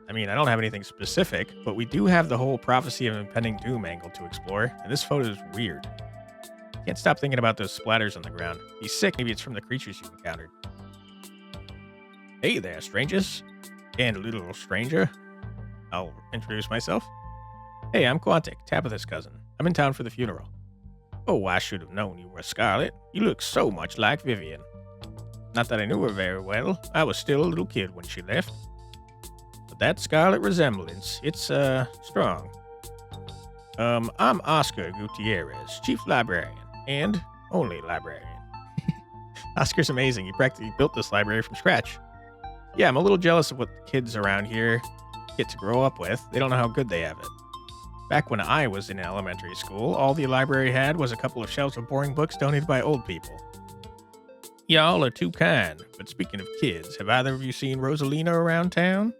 A: I mean, I don't have anything specific, but we do have the whole prophecy of impending doom angle to explore, and this photo is weird. Can't stop thinking about those splatters on the ground. He's sick, maybe it's from the creatures you encountered. Hey there, strangers. And a little stranger. I'll introduce myself. Hey, I'm Quantic, Tabitha's cousin. I'm in town for the funeral. Oh, I should have known you were Scarlet. You look so much like Vivian. Not that I knew her very well. I was still a little kid when she left. But that Scarlet resemblance, it's, strong. I'm Oscar Gutierrez, Chief Librarian, and only librarian. Oscar's amazing. He practically built this library from scratch. Yeah, I'm a little jealous of what the kids around here get to grow up with. They don't know how good they have it. Back when I was in elementary school, all the library had was a couple of shelves of boring books donated by old people. Y'all are too kind, but speaking of kids, have either of you seen Rosalina around town?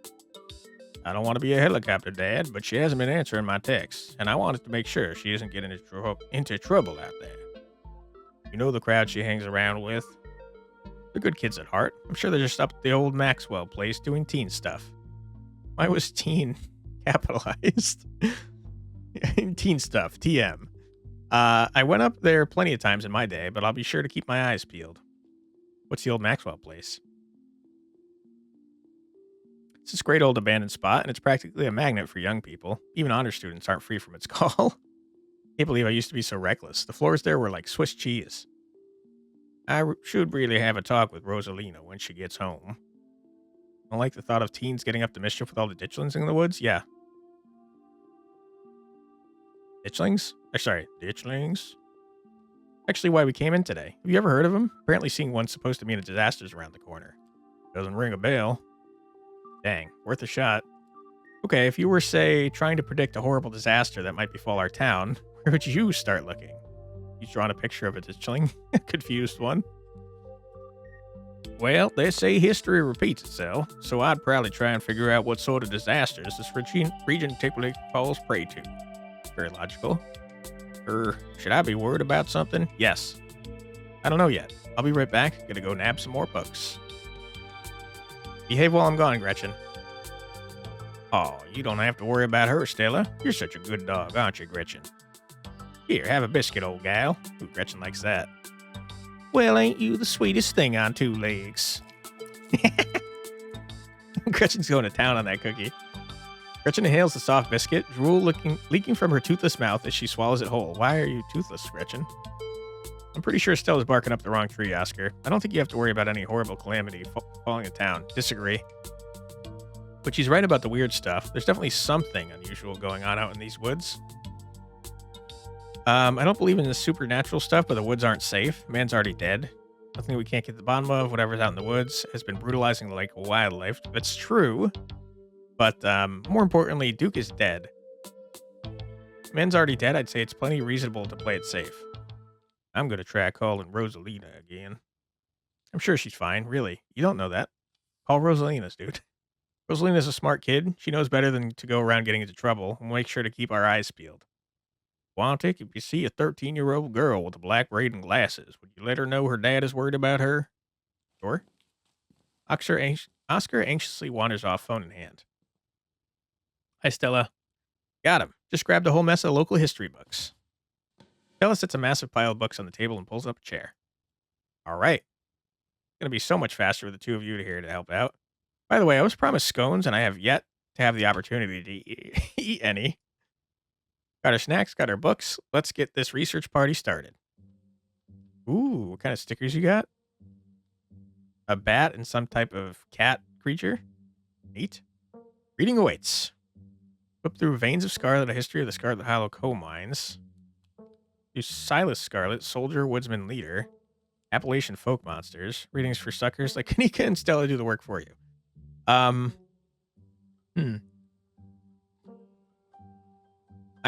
A: I don't want to be a helicopter dad, but she hasn't been answering my texts, and I wanted to make sure she isn't getting into trouble out there. You know the crowd she hangs around with? They're good kids at heart. I'm sure they're just up at the old Maxwell place doing teen stuff. Why was teen capitalized? Teen stuff, TM. I went up there plenty of times in my day, but I'll be sure to keep my eyes peeled. What's the old Maxwell place? It's this great old abandoned spot, and it's practically a magnet for young people. Even honor students aren't free from its call. Can't believe I used to be so reckless. The floors there were like Swiss cheese. Should really have a talk with Rosalina when she gets home. I like the thought of teens getting up to mischief with all the ditchlings in the woods. Yeah. Ditchlings? Ditchlings. Actually, why we came in today. Have you ever heard of them? Apparently seeing one's supposed to mean a disaster's around the corner. Doesn't ring a bell. Dang, worth a shot. Okay, if you were, say, trying to predict a horrible disaster that might befall our town, where would you start looking? You've drawn a picture of a ditchling? A confused one? Well, they say history repeats itself, so I'd probably try and figure out what sort of disasters this region typically falls prey to. Very logical. Should I be worried about something? Yes. I don't know yet. I'll be right back. Gonna go nab some more books. Behave while I'm gone, Gretchen. Oh, you don't have to worry about her, Stella. You're such a good dog, aren't you, Gretchen? Here, have a biscuit, old gal. Ooh, Gretchen likes that. Well, ain't you the sweetest thing on two legs? Gretchen's going to town on that cookie. Gretchen inhales the soft biscuit, drool leaking from her toothless mouth as she swallows it whole. Why are you toothless, Gretchen? I'm pretty sure Stella's barking up the wrong tree, Oscar. I don't think you have to worry about any horrible calamity falling in town. Disagree. But she's right about the weird stuff. There's definitely something unusual going on out in these woods. I don't believe in the supernatural stuff, but the woods aren't safe. Man's already dead. Nothing we can't get to the bottom of, whatever's out in the woods, has been brutalizing the local wildlife. That's true. But more importantly, Duke is dead. Man's already dead. I'd say it's plenty reasonable to play it safe. I'm going to try calling Rosalina again. I'm sure she's fine, really. You don't know that. Call Rosalina's, dude. Rosalina's a smart kid. She knows better than to go around getting into trouble. We'll make sure to keep our eyes peeled. Quantic, if you see a 13-year-old girl with a black braid and glasses, would you let her know her dad is worried about her? Sure. Oscar anxiously wanders off, phone in hand. Hi, Stella. Got him. Just grabbed a whole mess of local history books. Stella sets a massive pile of books on the table and pulls up a chair. All right. It's going to be so much faster with the two of you here to help out. By the way, I was promised scones, and I have yet to have the opportunity to eat any. Got our snacks, got our books. Let's get this research party started. Ooh, what kind of stickers you got? A bat and some type of cat creature? Neat. Reading awaits. Flip through Veins of Scarlet, a history of the Scarlet Hollow coal mines. Do Silas Scarlet, soldier, woodsman, leader. Appalachian folk monsters. Readings for suckers. Like Kanika and Stella do the work for you. I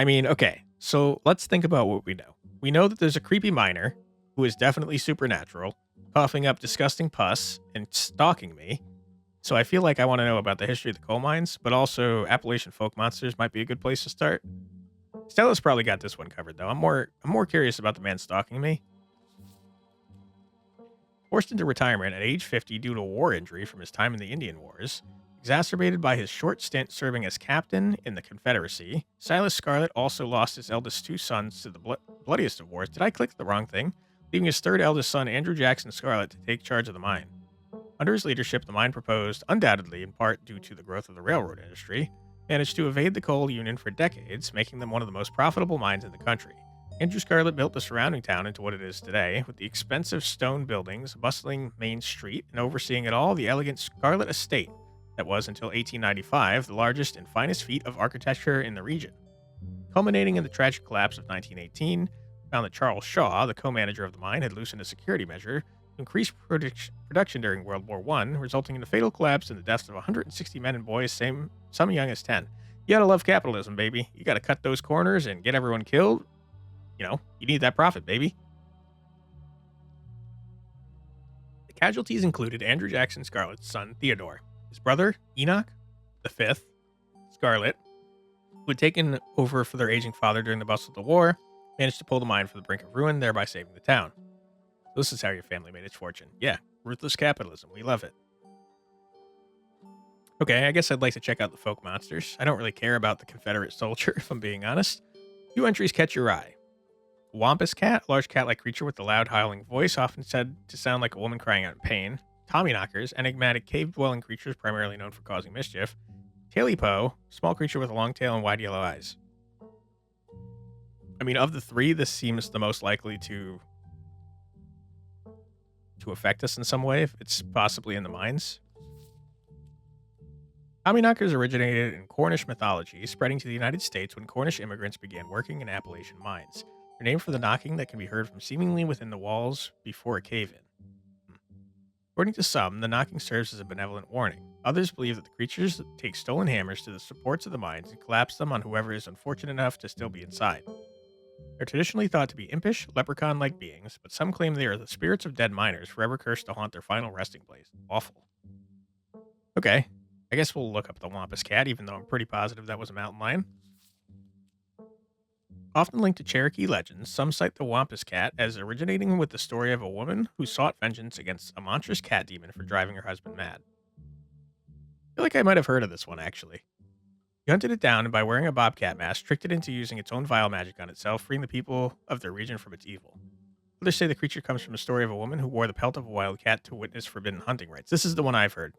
A: mean, okay, so let's think about what we know. We know that there's a creepy miner who is definitely supernatural, coughing up disgusting pus and stalking me. So I feel like I want to know about the history of the coal mines, but also Appalachian folk monsters might be a good place to start. Stella's probably got this one covered, though. I'm more curious about the man stalking me. Forced into retirement at age 50 due to a war injury from his time in the Indian Wars, Exacerbated by his short stint serving as captain in the Confederacy, Silas Scarlet also lost his eldest two sons to the bloodiest of wars. Did I click the wrong thing? Leaving his third eldest son, Andrew Jackson Scarlet, to take charge of the mine. Under his leadership, the mine proposed, undoubtedly in part due to the growth of the railroad industry, managed to evade the coal union for decades, making them one of the most profitable mines in the country. Andrew Scarlet built the surrounding town into what it is today, with the expensive stone buildings, a bustling main street, and overseeing it all, the elegant Scarlet Estate that was, until 1895, the largest and finest feat of architecture in the region. Culminating in the tragic collapse of 1918, found that Charles Shaw, the co-manager of the mine, had loosened a security measure to increase production during World War I, resulting in the fatal collapse and the deaths of 160 men and boys, some young as 10. You gotta love capitalism, baby. You gotta cut those corners and get everyone killed. You need that profit, baby. The casualties included Andrew Jackson Scarlet's son, Theodore, his brother, Enoch, the fifth, Scarlet, who had taken over for their aging father during the bustle of the war, managed to pull the mine from the brink of ruin, thereby saving the town. This is how your family made its fortune. Yeah, ruthless capitalism. We love it. Okay, I guess I'd like to check out the folk monsters. I don't really care about the Confederate soldier, if I'm being honest. Few entries catch your eye. Wampus cat, a large cat-like creature with a loud, howling voice, often said to sound like a woman crying out in pain. Tommyknockers, enigmatic cave-dwelling creatures primarily known for causing mischief. Tailipo, small creature with a long tail and wide yellow eyes. I mean, of the three, this seems the most likely to affect us in some way, if it's possibly in the mines. Tommyknockers originated in Cornish mythology, spreading to the United States when Cornish immigrants began working in Appalachian mines. They're named for the knocking that can be heard from seemingly within the walls before a cave-in. According to some, the knocking serves as a benevolent warning. Others believe that the creatures take stolen hammers to the supports of the mines and collapse them on whoever is unfortunate enough to still be inside. They're traditionally thought to be impish, leprechaun-like beings, but some claim they are the spirits of dead miners forever cursed to haunt their final resting place. Awful. Okay, I guess we'll look up the Wampus cat, even though I'm pretty positive that was a mountain lion. Often linked to Cherokee legends, some cite the Wampus cat as originating with the story of a woman who sought vengeance against a monstrous cat demon for driving her husband mad. I feel like I might have heard of this one, actually. He hunted it down and by wearing a bobcat mask, tricked it into using its own vile magic on itself, freeing the people of their region from its evil. Others say the creature comes from a story of a woman who wore the pelt of a wild cat to witness forbidden hunting rites. This is the one I've heard.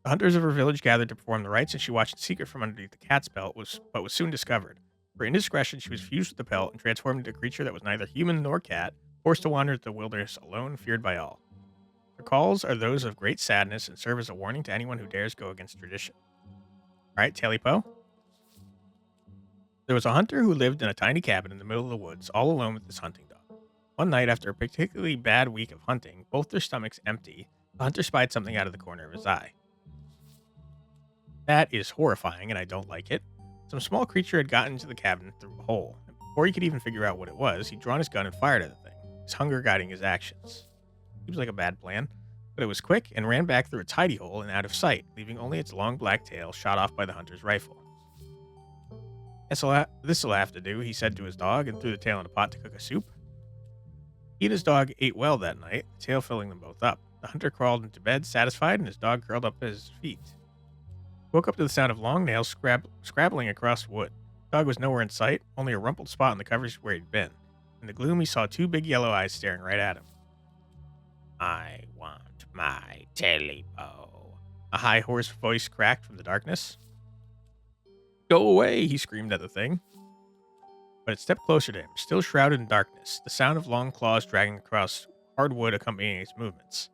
A: The hunters of her village gathered to perform the rites, and she watched in secret from underneath the cat's pelt, but was soon discovered. For indiscretion, she was fused with the pelt and transformed into a creature that was neither human nor cat, forced to wander the wilderness alone, feared by all. Her calls are those of great sadness and serve as a warning to anyone who dares go against tradition. Alright, Tailipo. There was a hunter who lived in a tiny cabin in the middle of the woods, all alone with his hunting dog. One night, after a particularly bad week of hunting, both their stomachs empty, the hunter spied something out of the corner of his eye. That is horrifying, and I don't like it. Some small creature had gotten into the cabin through a hole, and before he could even figure out what it was, he'd drawn his gun and fired at the thing, his hunger guiding his actions. Seems like a bad plan, but it was quick and ran back through its hidey hole and out of sight, leaving only its long black tail shot off by the hunter's rifle. This'll have to do, he said to his dog, and threw the tail in a pot to cook a soup. He and his dog ate well that night, the tail filling them both up. The hunter crawled into bed, satisfied, and his dog curled up at his feet. He woke up to the sound of long nails scrabbling across wood. The dog was nowhere in sight, only a rumpled spot in the covers where he'd been. In the gloom, he saw two big yellow eyes staring right at him. I want my Tailipo. A high, hoarse voice cracked from the darkness. Go away, he screamed at the thing. But it stepped closer to him, still shrouded in darkness, the sound of long claws dragging across hard wood accompanying its movements.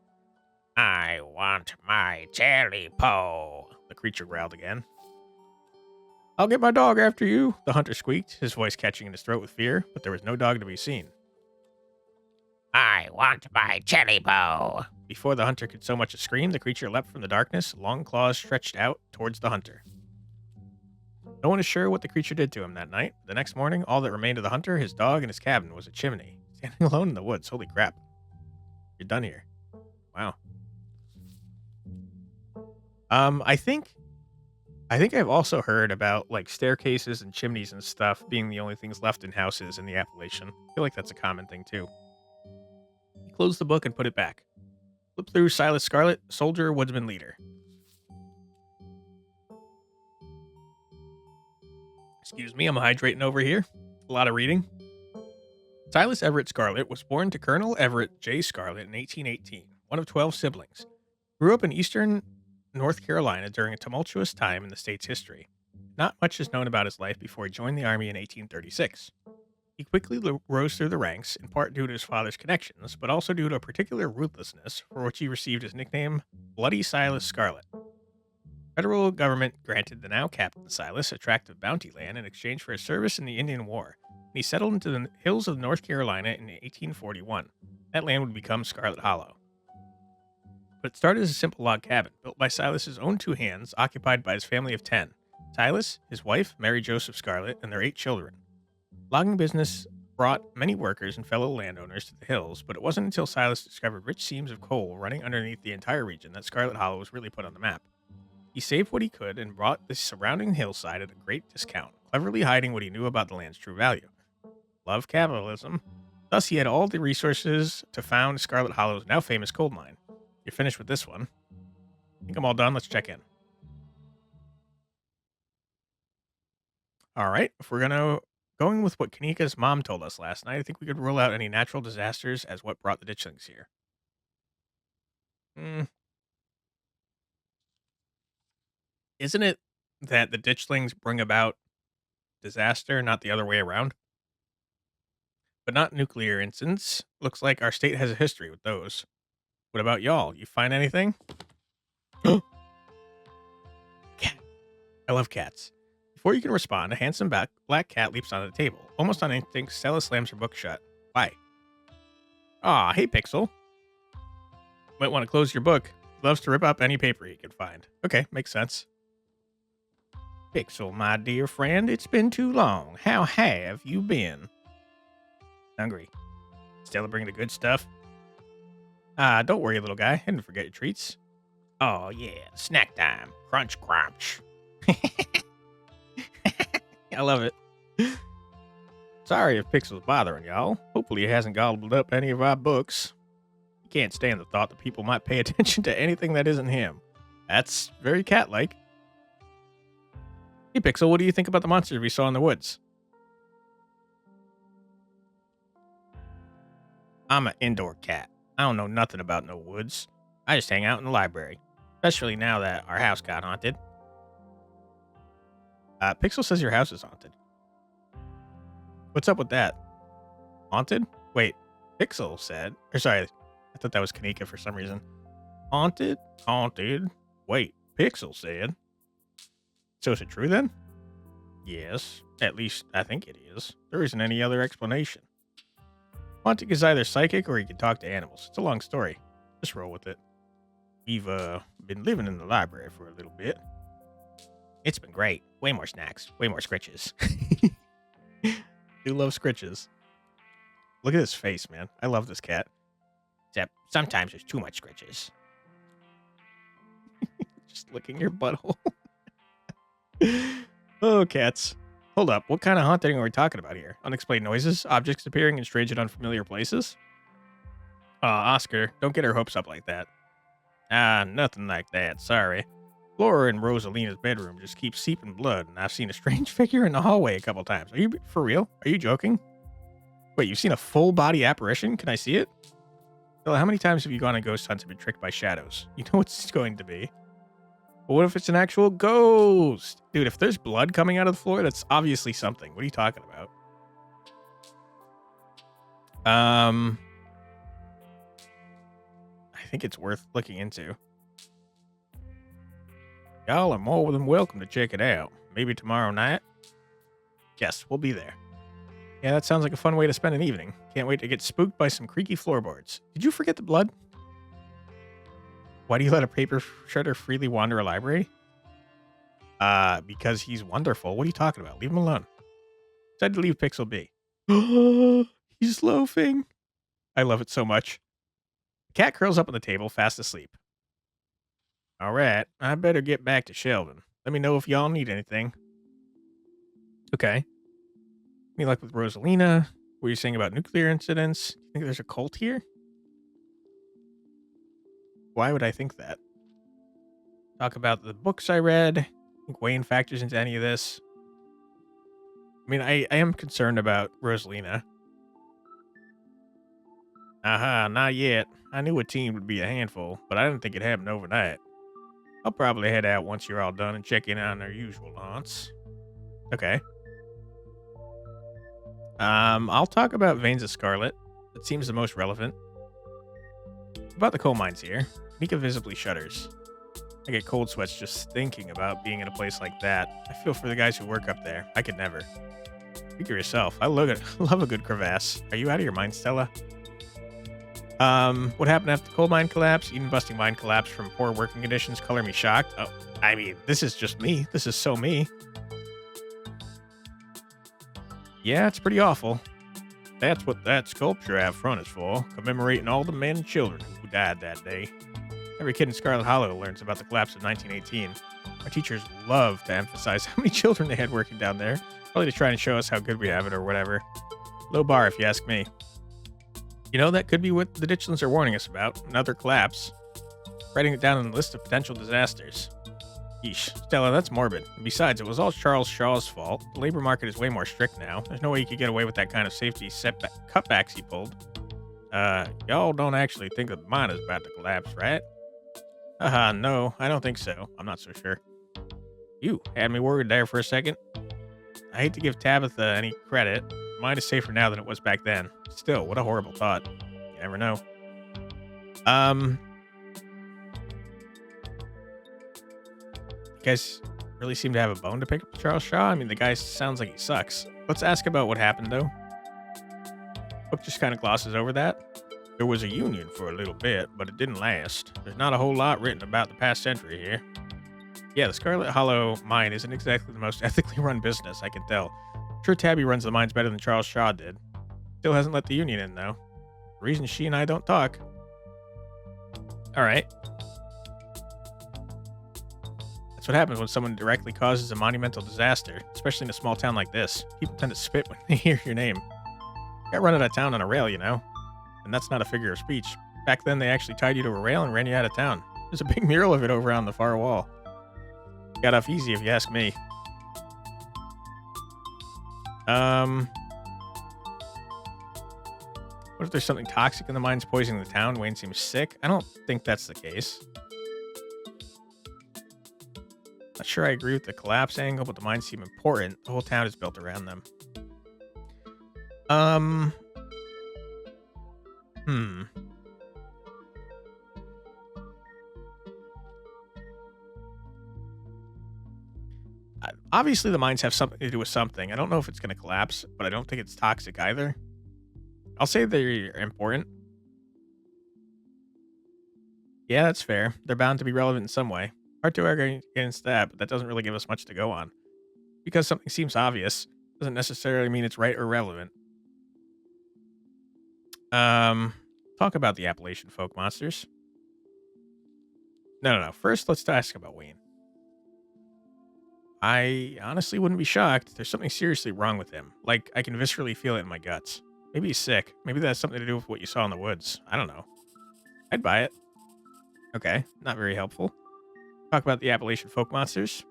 A: I want my Tailipo, the creature growled again. I'll get my dog after you, the hunter squeaked, his voice catching in his throat with fear, but there was no dog to be seen. I want my Tailipo. Before the hunter could so much as scream, the creature leapt from the darkness, long claws stretched out towards the hunter. No one is sure what the creature did to him that night. The next morning, all that remained of the hunter, his dog, and his cabin was a chimney, standing alone in the woods. Holy crap. You're done here. Wow. I think I've also heard about like staircases and chimneys and stuff being the only things left in houses in the Appalachian. I feel like that's a common thing too. He closed the book and put it back. Flip through Silas Scarlet, soldier, woodsman, leader. Excuse me, I'm hydrating over here. A lot of reading. Silas Everett Scarlet was born to Colonel Everett J. Scarlet in 1818, one of 12 siblings. Grew up in eastern North Carolina during a tumultuous time in the state's history. Not much is known about his life before he joined the Army in 1836. He quickly rose through the ranks, in part due to his father's connections, but also due to a particular ruthlessness for which he received his nickname, Bloody Silas Scarlet. Federal government granted the now Captain Silas a tract of bounty land in exchange for his service in the Indian War, and he settled into the hills of North Carolina in 1841. That land would become Scarlet Hollow. But it started as a simple log cabin, built by Silas's own two hands, occupied by his family of 10. Silas, his wife, Mary Joseph Scarlet, and their 8 children. Logging business brought many workers and fellow landowners to the hills, but it wasn't until Silas discovered rich seams of coal running underneath the entire region that Scarlet Hollow was really put on the map. He saved what he could and bought the surrounding hillside at a great discount, cleverly hiding what he knew about the land's true value. Love capitalism. Thus, he had all the resources to found Scarlet Hollow's now famous gold mine. You're finished with this one. I think I'm all done. Let's check in. All right. If we're going with what Kanika's mom told us last night, I think we could rule out any natural disasters as what brought the ditchlings here. Isn't it that the ditchlings bring about disaster, not the other way around? But not nuclear incidents. Looks like our state has a history with those. What about y'all? You find anything? Cat. I love cats. Before you can respond, a handsome black cat leaps onto the table. Almost on instinct, Stella slams her book shut. Why? Aw, hey Pixel. Might want to close your book. He loves to rip up any paper he can find. Okay, makes sense. Pixel, my dear friend, it's been too long. How have you been? Hungry. Stella bring the good stuff? Don't worry, little guy. I didn't forget your treats. Oh, yeah. Snack time. Crunch, crunch. I love it. Sorry if Pixel's bothering y'all. Hopefully he hasn't gobbled up any of our books. He can't stand the thought that people might pay attention to anything that isn't him. That's very cat-like. Hey, Pixel, what do you think about the monsters we saw in the woods? I'm an indoor cat. I don't know nothing about no woods. I just hang out in the library. Especially now that our house got haunted. Pixel says your house is haunted. What's up with that? Haunted? Wait, Pixel said... Or sorry, I thought that was Kanika for some reason. Haunted? Haunted? Wait, Pixel said... So is it true then? Yes, at least I think it is. There isn't any other explanation. Haunting is either psychic or you can talk to animals. It's a long story. Just roll with it. We've been living in the library for a little bit. It's been great. Way more snacks. Way more scritches. Do love scritches. Look at his face, man. I love this cat. Except sometimes there's too much scritches. Just licking your butthole. Oh, cats. Hold up. What kind of haunting are we talking about here? Unexplained noises? Objects appearing in strange and unfamiliar places? Oscar, don't get her hopes up like that. Nothing like that. Sorry. Flora in Rosalina's bedroom just keeps seeping blood, and I've seen a strange figure in the hallway a couple times. Are you for real? Are you joking? Wait, you've seen a full-body apparition? Can I see it? Well, how many times have you gone on ghost hunts and been tricked by shadows? You know what it's going to be. But what if it's an actual ghost? Dude, if there's blood coming out of the floor, that's obviously something. What are you talking about? I think it's worth looking into. Y'all are more than welcome to check it out. Maybe tomorrow night? Yes, we'll be there. Yeah, that sounds like a fun way to spend an evening. Can't wait to get spooked by some creaky floorboards. Did you forget the blood? Why do you let a paper shredder freely wander a library? Because he's wonderful. What are you talking about? Leave him alone. Decided to leave Pixel be. He's loafing. I love it so much. The cat curls up on the table, fast asleep. All right, I better get back to shelving. Let me know if y'all need anything. Okay. Any luck with Rosalina? What are you saying about nuclear incidents? Do you think there's a cult here? Why would I think that? Talk about the books I read. I think Wayne factors into any of this. I mean, I am concerned about Rosalina. Aha, not yet. I knew a team would be a handful, but I didn't think it'd happen overnight. I'll probably head out once you're all done and check in on our usual haunts. Okay. I'll talk about Veins of Scarlet. It seems the most relevant. About the coal mines here. Nika visibly shudders. I get cold sweats just thinking about being in a place like that. I feel for the guys who work up there. I could never. Speak for yourself. I love a good crevasse. Are you out of your mind, Stella? What happened after the coal mine collapse? Even busting mine collapse from poor working conditions color me shocked. Oh, I mean, this is just me. This is so me. Yeah, it's pretty awful. That's what that sculpture out front is for, commemorating all the men and children who died that day. Every kid in Scarlet Hollow learns about the collapse of 1918. Our teachers love to emphasize how many children they had working down there, probably to try and show us how good we have it or whatever. Low bar, if you ask me. You know, that could be what the Ditchlands are warning us about, another collapse. Writing it down on the list of potential disasters. Yeesh, Stella, that's morbid. And besides, it was all Charles Shaw's fault. The labor market is way more strict now. There's no way you could get away with that kind of safety cutbacks he pulled. Y'all don't actually think that the mine is about to collapse, right? No, I don't think so. I'm not so sure. You had me worried there for a second. I hate to give Tabitha any credit. Mine is safer now than it was back then. Still, what a horrible thought. You never know. You guys really seem to have a bone to pick up with Charles Shaw. I mean, the guy sounds like he sucks. Let's ask about what happened, though. Book just kind of glosses over that. There was a union for a little bit, but it didn't last. There's not a whole lot written about the past century here. Yeah, the Scarlet Hollow mine isn't exactly the most ethically run business, I can tell. I'm sure Tabby runs the mines better than Charles Shaw did. Still hasn't let the union in, though. The reason she and I don't talk. Alright. That's what happens when someone directly causes a monumental disaster, especially in a small town like this. People tend to spit when they hear your name. Got run out of town on a rail, you know? And that's not a figure of speech. Back then, they actually tied you to a rail and ran you out of town. There's a big mural of it over on the far wall. Got off easy if you ask me. What if there's something toxic in the mines poisoning the town? Wayne seems sick. I don't think that's the case. Not sure I agree with the collapse angle, but the mines seem important. The whole town is built around them. Obviously, the mines have something to do with something. I don't know if it's going to collapse, but I don't think it's toxic either. I'll say they're important. Yeah, that's fair. They're bound to be relevant in some way. Hard to argue against that, but that doesn't really give us much to go on. Because something seems obvious doesn't necessarily mean it's right or relevant. Talk about the Appalachian folk monsters. No. First, let's ask about Wayne. I honestly wouldn't be shocked. There's something seriously wrong with him. Like, I can viscerally feel it in my guts. Maybe he's sick. Maybe that has something to do with what you saw in the woods. I don't know. I'd buy it. Okay, not very helpful. Talk about the Appalachian folk monsters.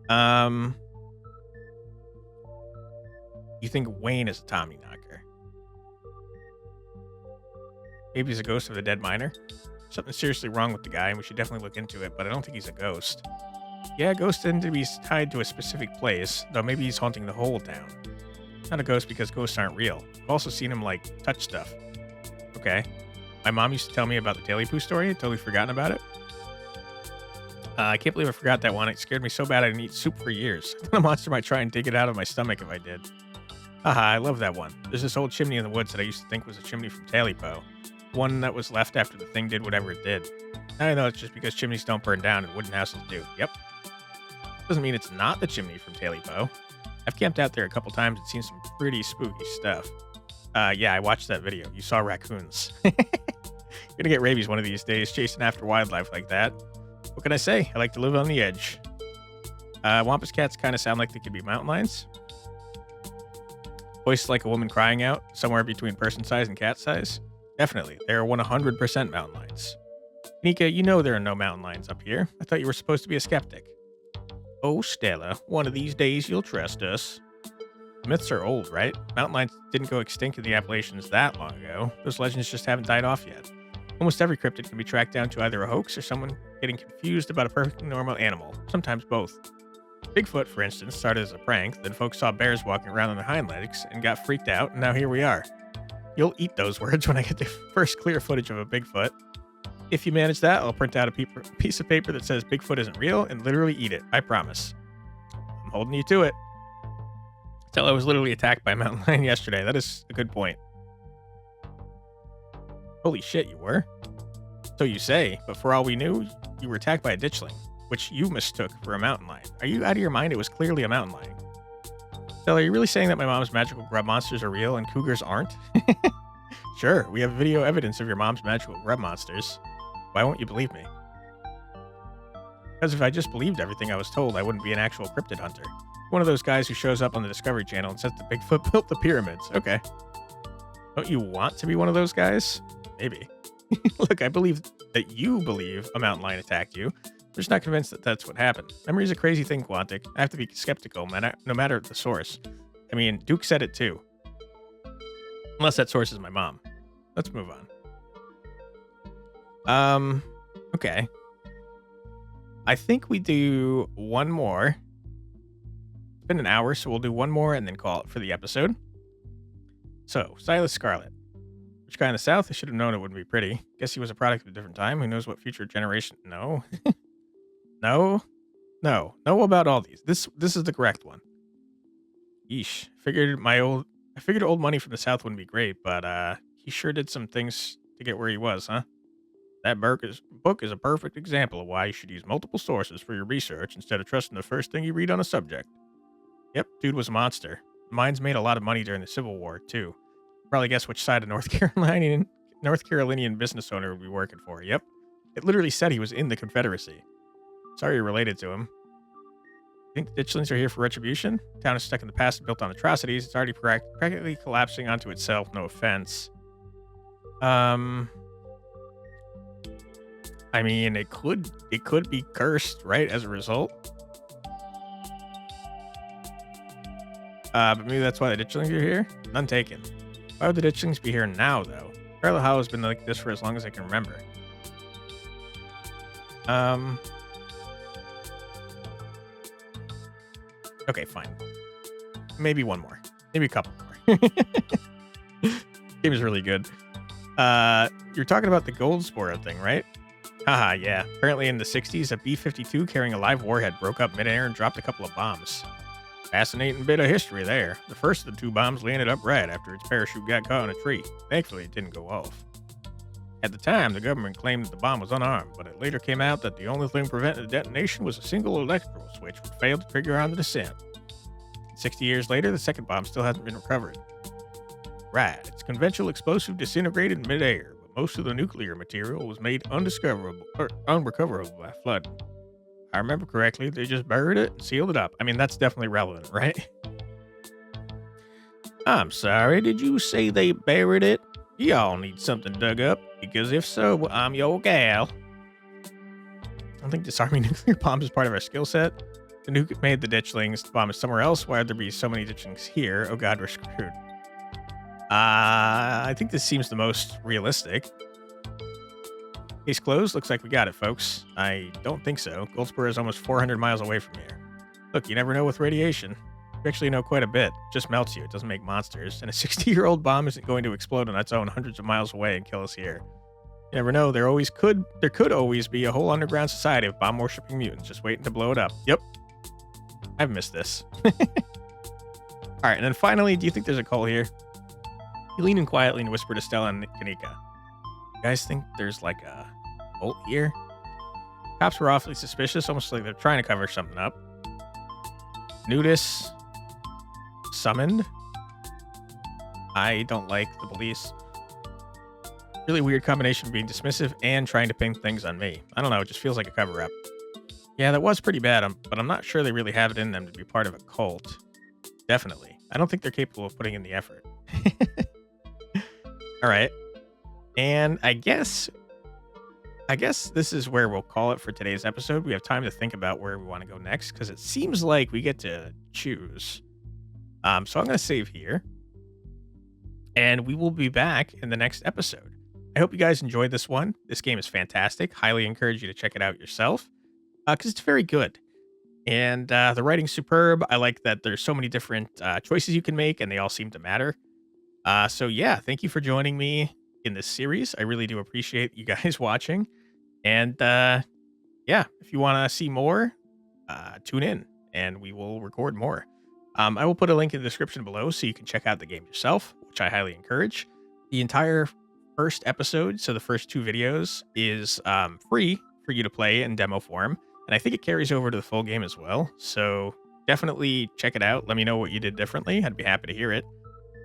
A: You think Wayne is a Tommy knocker? Maybe he's a ghost of the dead miner? Something seriously wrong with the guy, and we should definitely look into it, but I don't think he's a ghost. Yeah, ghosts tend to be tied to a specific place, though maybe he's haunting the whole town. Not a ghost because ghosts aren't real. I've also seen him, like, touch stuff. Okay. My mom used to tell me about the Daily Poo story. I'd totally forgotten about it. I can't believe I forgot that one. It scared me so bad I didn't eat soup for years. The monster might try and dig it out of my stomach if I did. Haha, I love that one. There's this old chimney in the woods that I used to think was a chimney from Talipo. One that was left after the thing did whatever it did. Now I know it's just because chimneys don't burn down and wooden houses do. Yep. Doesn't mean it's not the chimney from Talipo. I've camped out there a couple times and seen some pretty spooky stuff. Yeah, I watched that video. You saw raccoons. You're gonna get rabies one of these days chasing after wildlife like that. What can I say? I like to live on the edge. Wampus cats kind of sound like they could be mountain lions. Voice like a woman crying out, somewhere between person size and cat size. Definitely, they are 100% mountain lions. Nika, you know there are no mountain lions up here. I thought you were supposed to be a skeptic.
B: Oh, Stella, one of these days you'll trust us. Myths are old, right? Mountain lions didn't go extinct in the Appalachians that long ago. Those legends just haven't died off yet. Almost every cryptid can be tracked down to either a hoax or someone getting confused about a perfectly normal animal, sometimes both. Bigfoot, for instance, started as a prank, then folks saw bears walking around on their hind legs and got freaked out, and now here we are. You'll eat those words when I get the first clear footage of a Bigfoot. If you manage that, I'll print out a piece of paper that says Bigfoot isn't real and literally eat it. I promise. I'm holding you to it. Stella was literally attacked by a mountain lion yesterday. That is a good point. Holy shit, you were? So you say, but for all we knew, you were attacked by a ditchling, which you mistook for a mountain lion. Are you out of your mind? It was clearly a mountain lion. Stella, are you really saying that my mom's magical grub monsters are real and cougars aren't? Sure, we have video evidence of your mom's magical grub monsters. Why won't you believe me? Because if I just believed everything I was told, I wouldn't be an actual cryptid hunter. One of those guys who shows up on the Discovery Channel and says that Bigfoot built the pyramids. Okay. Don't you want to be one of those guys? Maybe. Look, I believe that you believe a mountain lion attacked you. I'm just not convinced that that's what happened. Memory's a crazy thing, Quantic. I have to be skeptical, no matter the source. I mean, Duke said it too. Unless that source is my mom. Let's move on. Okay. I think we do one more. It's been an hour, so we'll do one more and then call it for the episode. So, Silas Scarlet. Which guy in the South? I should have known it wouldn't be pretty. Guess he was a product of a different time. Who knows what future generation? No. No about all these. This is the correct one. Yeesh. I figured old money from the South wouldn't be great, but he sure did some things to get where he was, huh? That book is a perfect example of why you should use multiple sources for your research instead of trusting the first thing you read on a subject. Yep, dude was a monster. The mines made a lot of money during the Civil War, too. Probably guess which side of North Carolinian business owner would be working for. Yep. It literally said he was in the Confederacy. Sorry you're related to him. Think the ditchlings are here for retribution? Town is stuck in the past and built on atrocities. It's already practically collapsing onto itself, no offense. I mean, it could be cursed, right, as a result. But maybe that's why the ditchlings are here? None taken. Why would the ditchlings be here now, though? Scarlet Hollow has been like this for as long as I can remember. Okay, fine. Maybe one more. Maybe a couple more. Game is really good. You're talking about the Goldsboro thing, right? Haha, yeah. Apparently in the 60s, a B-52 carrying a live warhead broke up midair and dropped a couple of bombs. Fascinating bit of history there. The first of the two bombs landed upright after its parachute got caught in a tree. Thankfully, it didn't go off. At the time, the government claimed that the bomb was unarmed, but it later came out that the only thing preventing the detonation was a single electrical switch which failed to trigger on the descent. 60 years later, the second bomb still hasn't been recovered. Right, its conventional explosive disintegrated in midair, but most of the nuclear material was made unrecoverable by flooding. I remember correctly, they just buried it and sealed it up. I mean, that's definitely relevant, right? I'm sorry, did you say they buried it? Y'all need something dug up, because if so, I'm your gal. I think disarming nuclear bombs is part of our skill set. The nuke made the ditchlings. The bomb is somewhere else. Why would there be so many ditchlings here? Oh god, we're screwed. I think this seems the most realistic. Case closed. Looks like we got it, folks. I don't think so. Goldsboro is almost 400 miles away from here. Look, you never know with radiation. You actually know quite a bit. It just melts you. It doesn't make monsters. And a 60-year-old bomb isn't going to explode on its own hundreds of miles away and kill us here. You never know. There could always be a whole underground society of bomb-worshipping mutants just waiting to blow it up. Yep. I've missed this. All right, and then finally, do you think there's a cult here? You lean in quietly and whisper to Stella and Kanika. You guys think there's like a cult here? Cops were awfully suspicious, almost like they're trying to cover something up. Nudis summoned. I don't like the police. Really weird combination of being dismissive and trying to pin things on me. I don't know, it just feels like a cover-up. Yeah, that was pretty bad, but I'm not sure they really have it in them to be part of a cult. Definitely. I don't think they're capable of putting in the effort. All right. And I guess
A: I guess this is where we'll call it for today's episode. We have time to think about where we want to go next because it seems like we get to choose. So I'm going to save here, and we will be back in the next episode. I hope you guys enjoyed this one. This game is fantastic. Highly encourage you to check it out yourself because it's very good. And the writing's superb. I like that there's so many different choices you can make, and they all seem to matter. So yeah, thank you for joining me in this series. I really do appreciate you guys watching. And yeah, if you want to see more, tune in and we will record more. I will put a link in the description below so you can check out the game yourself, which I highly encourage. The entire first episode, so the first 2 videos, is free for you to play in demo form. And I think it carries over to the full game as well. So definitely check it out. Let me know what you did differently. I'd be happy to hear it.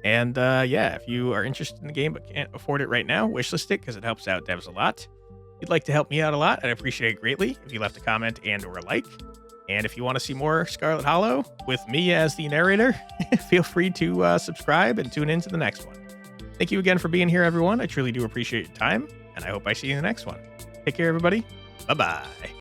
A: And yeah, if you are interested in the game but can't afford it right now, wishlist it because it helps out devs a lot. If you'd like to help me out a lot, I'd appreciate it greatly if you left a comment and or a like. And if you want to see more Scarlet Hollow with me as the narrator, feel free to subscribe and tune in to the next one. Thank you again for being here, everyone. I truly do appreciate your time, and I hope I see you in the next one. Take care, everybody. Bye-bye.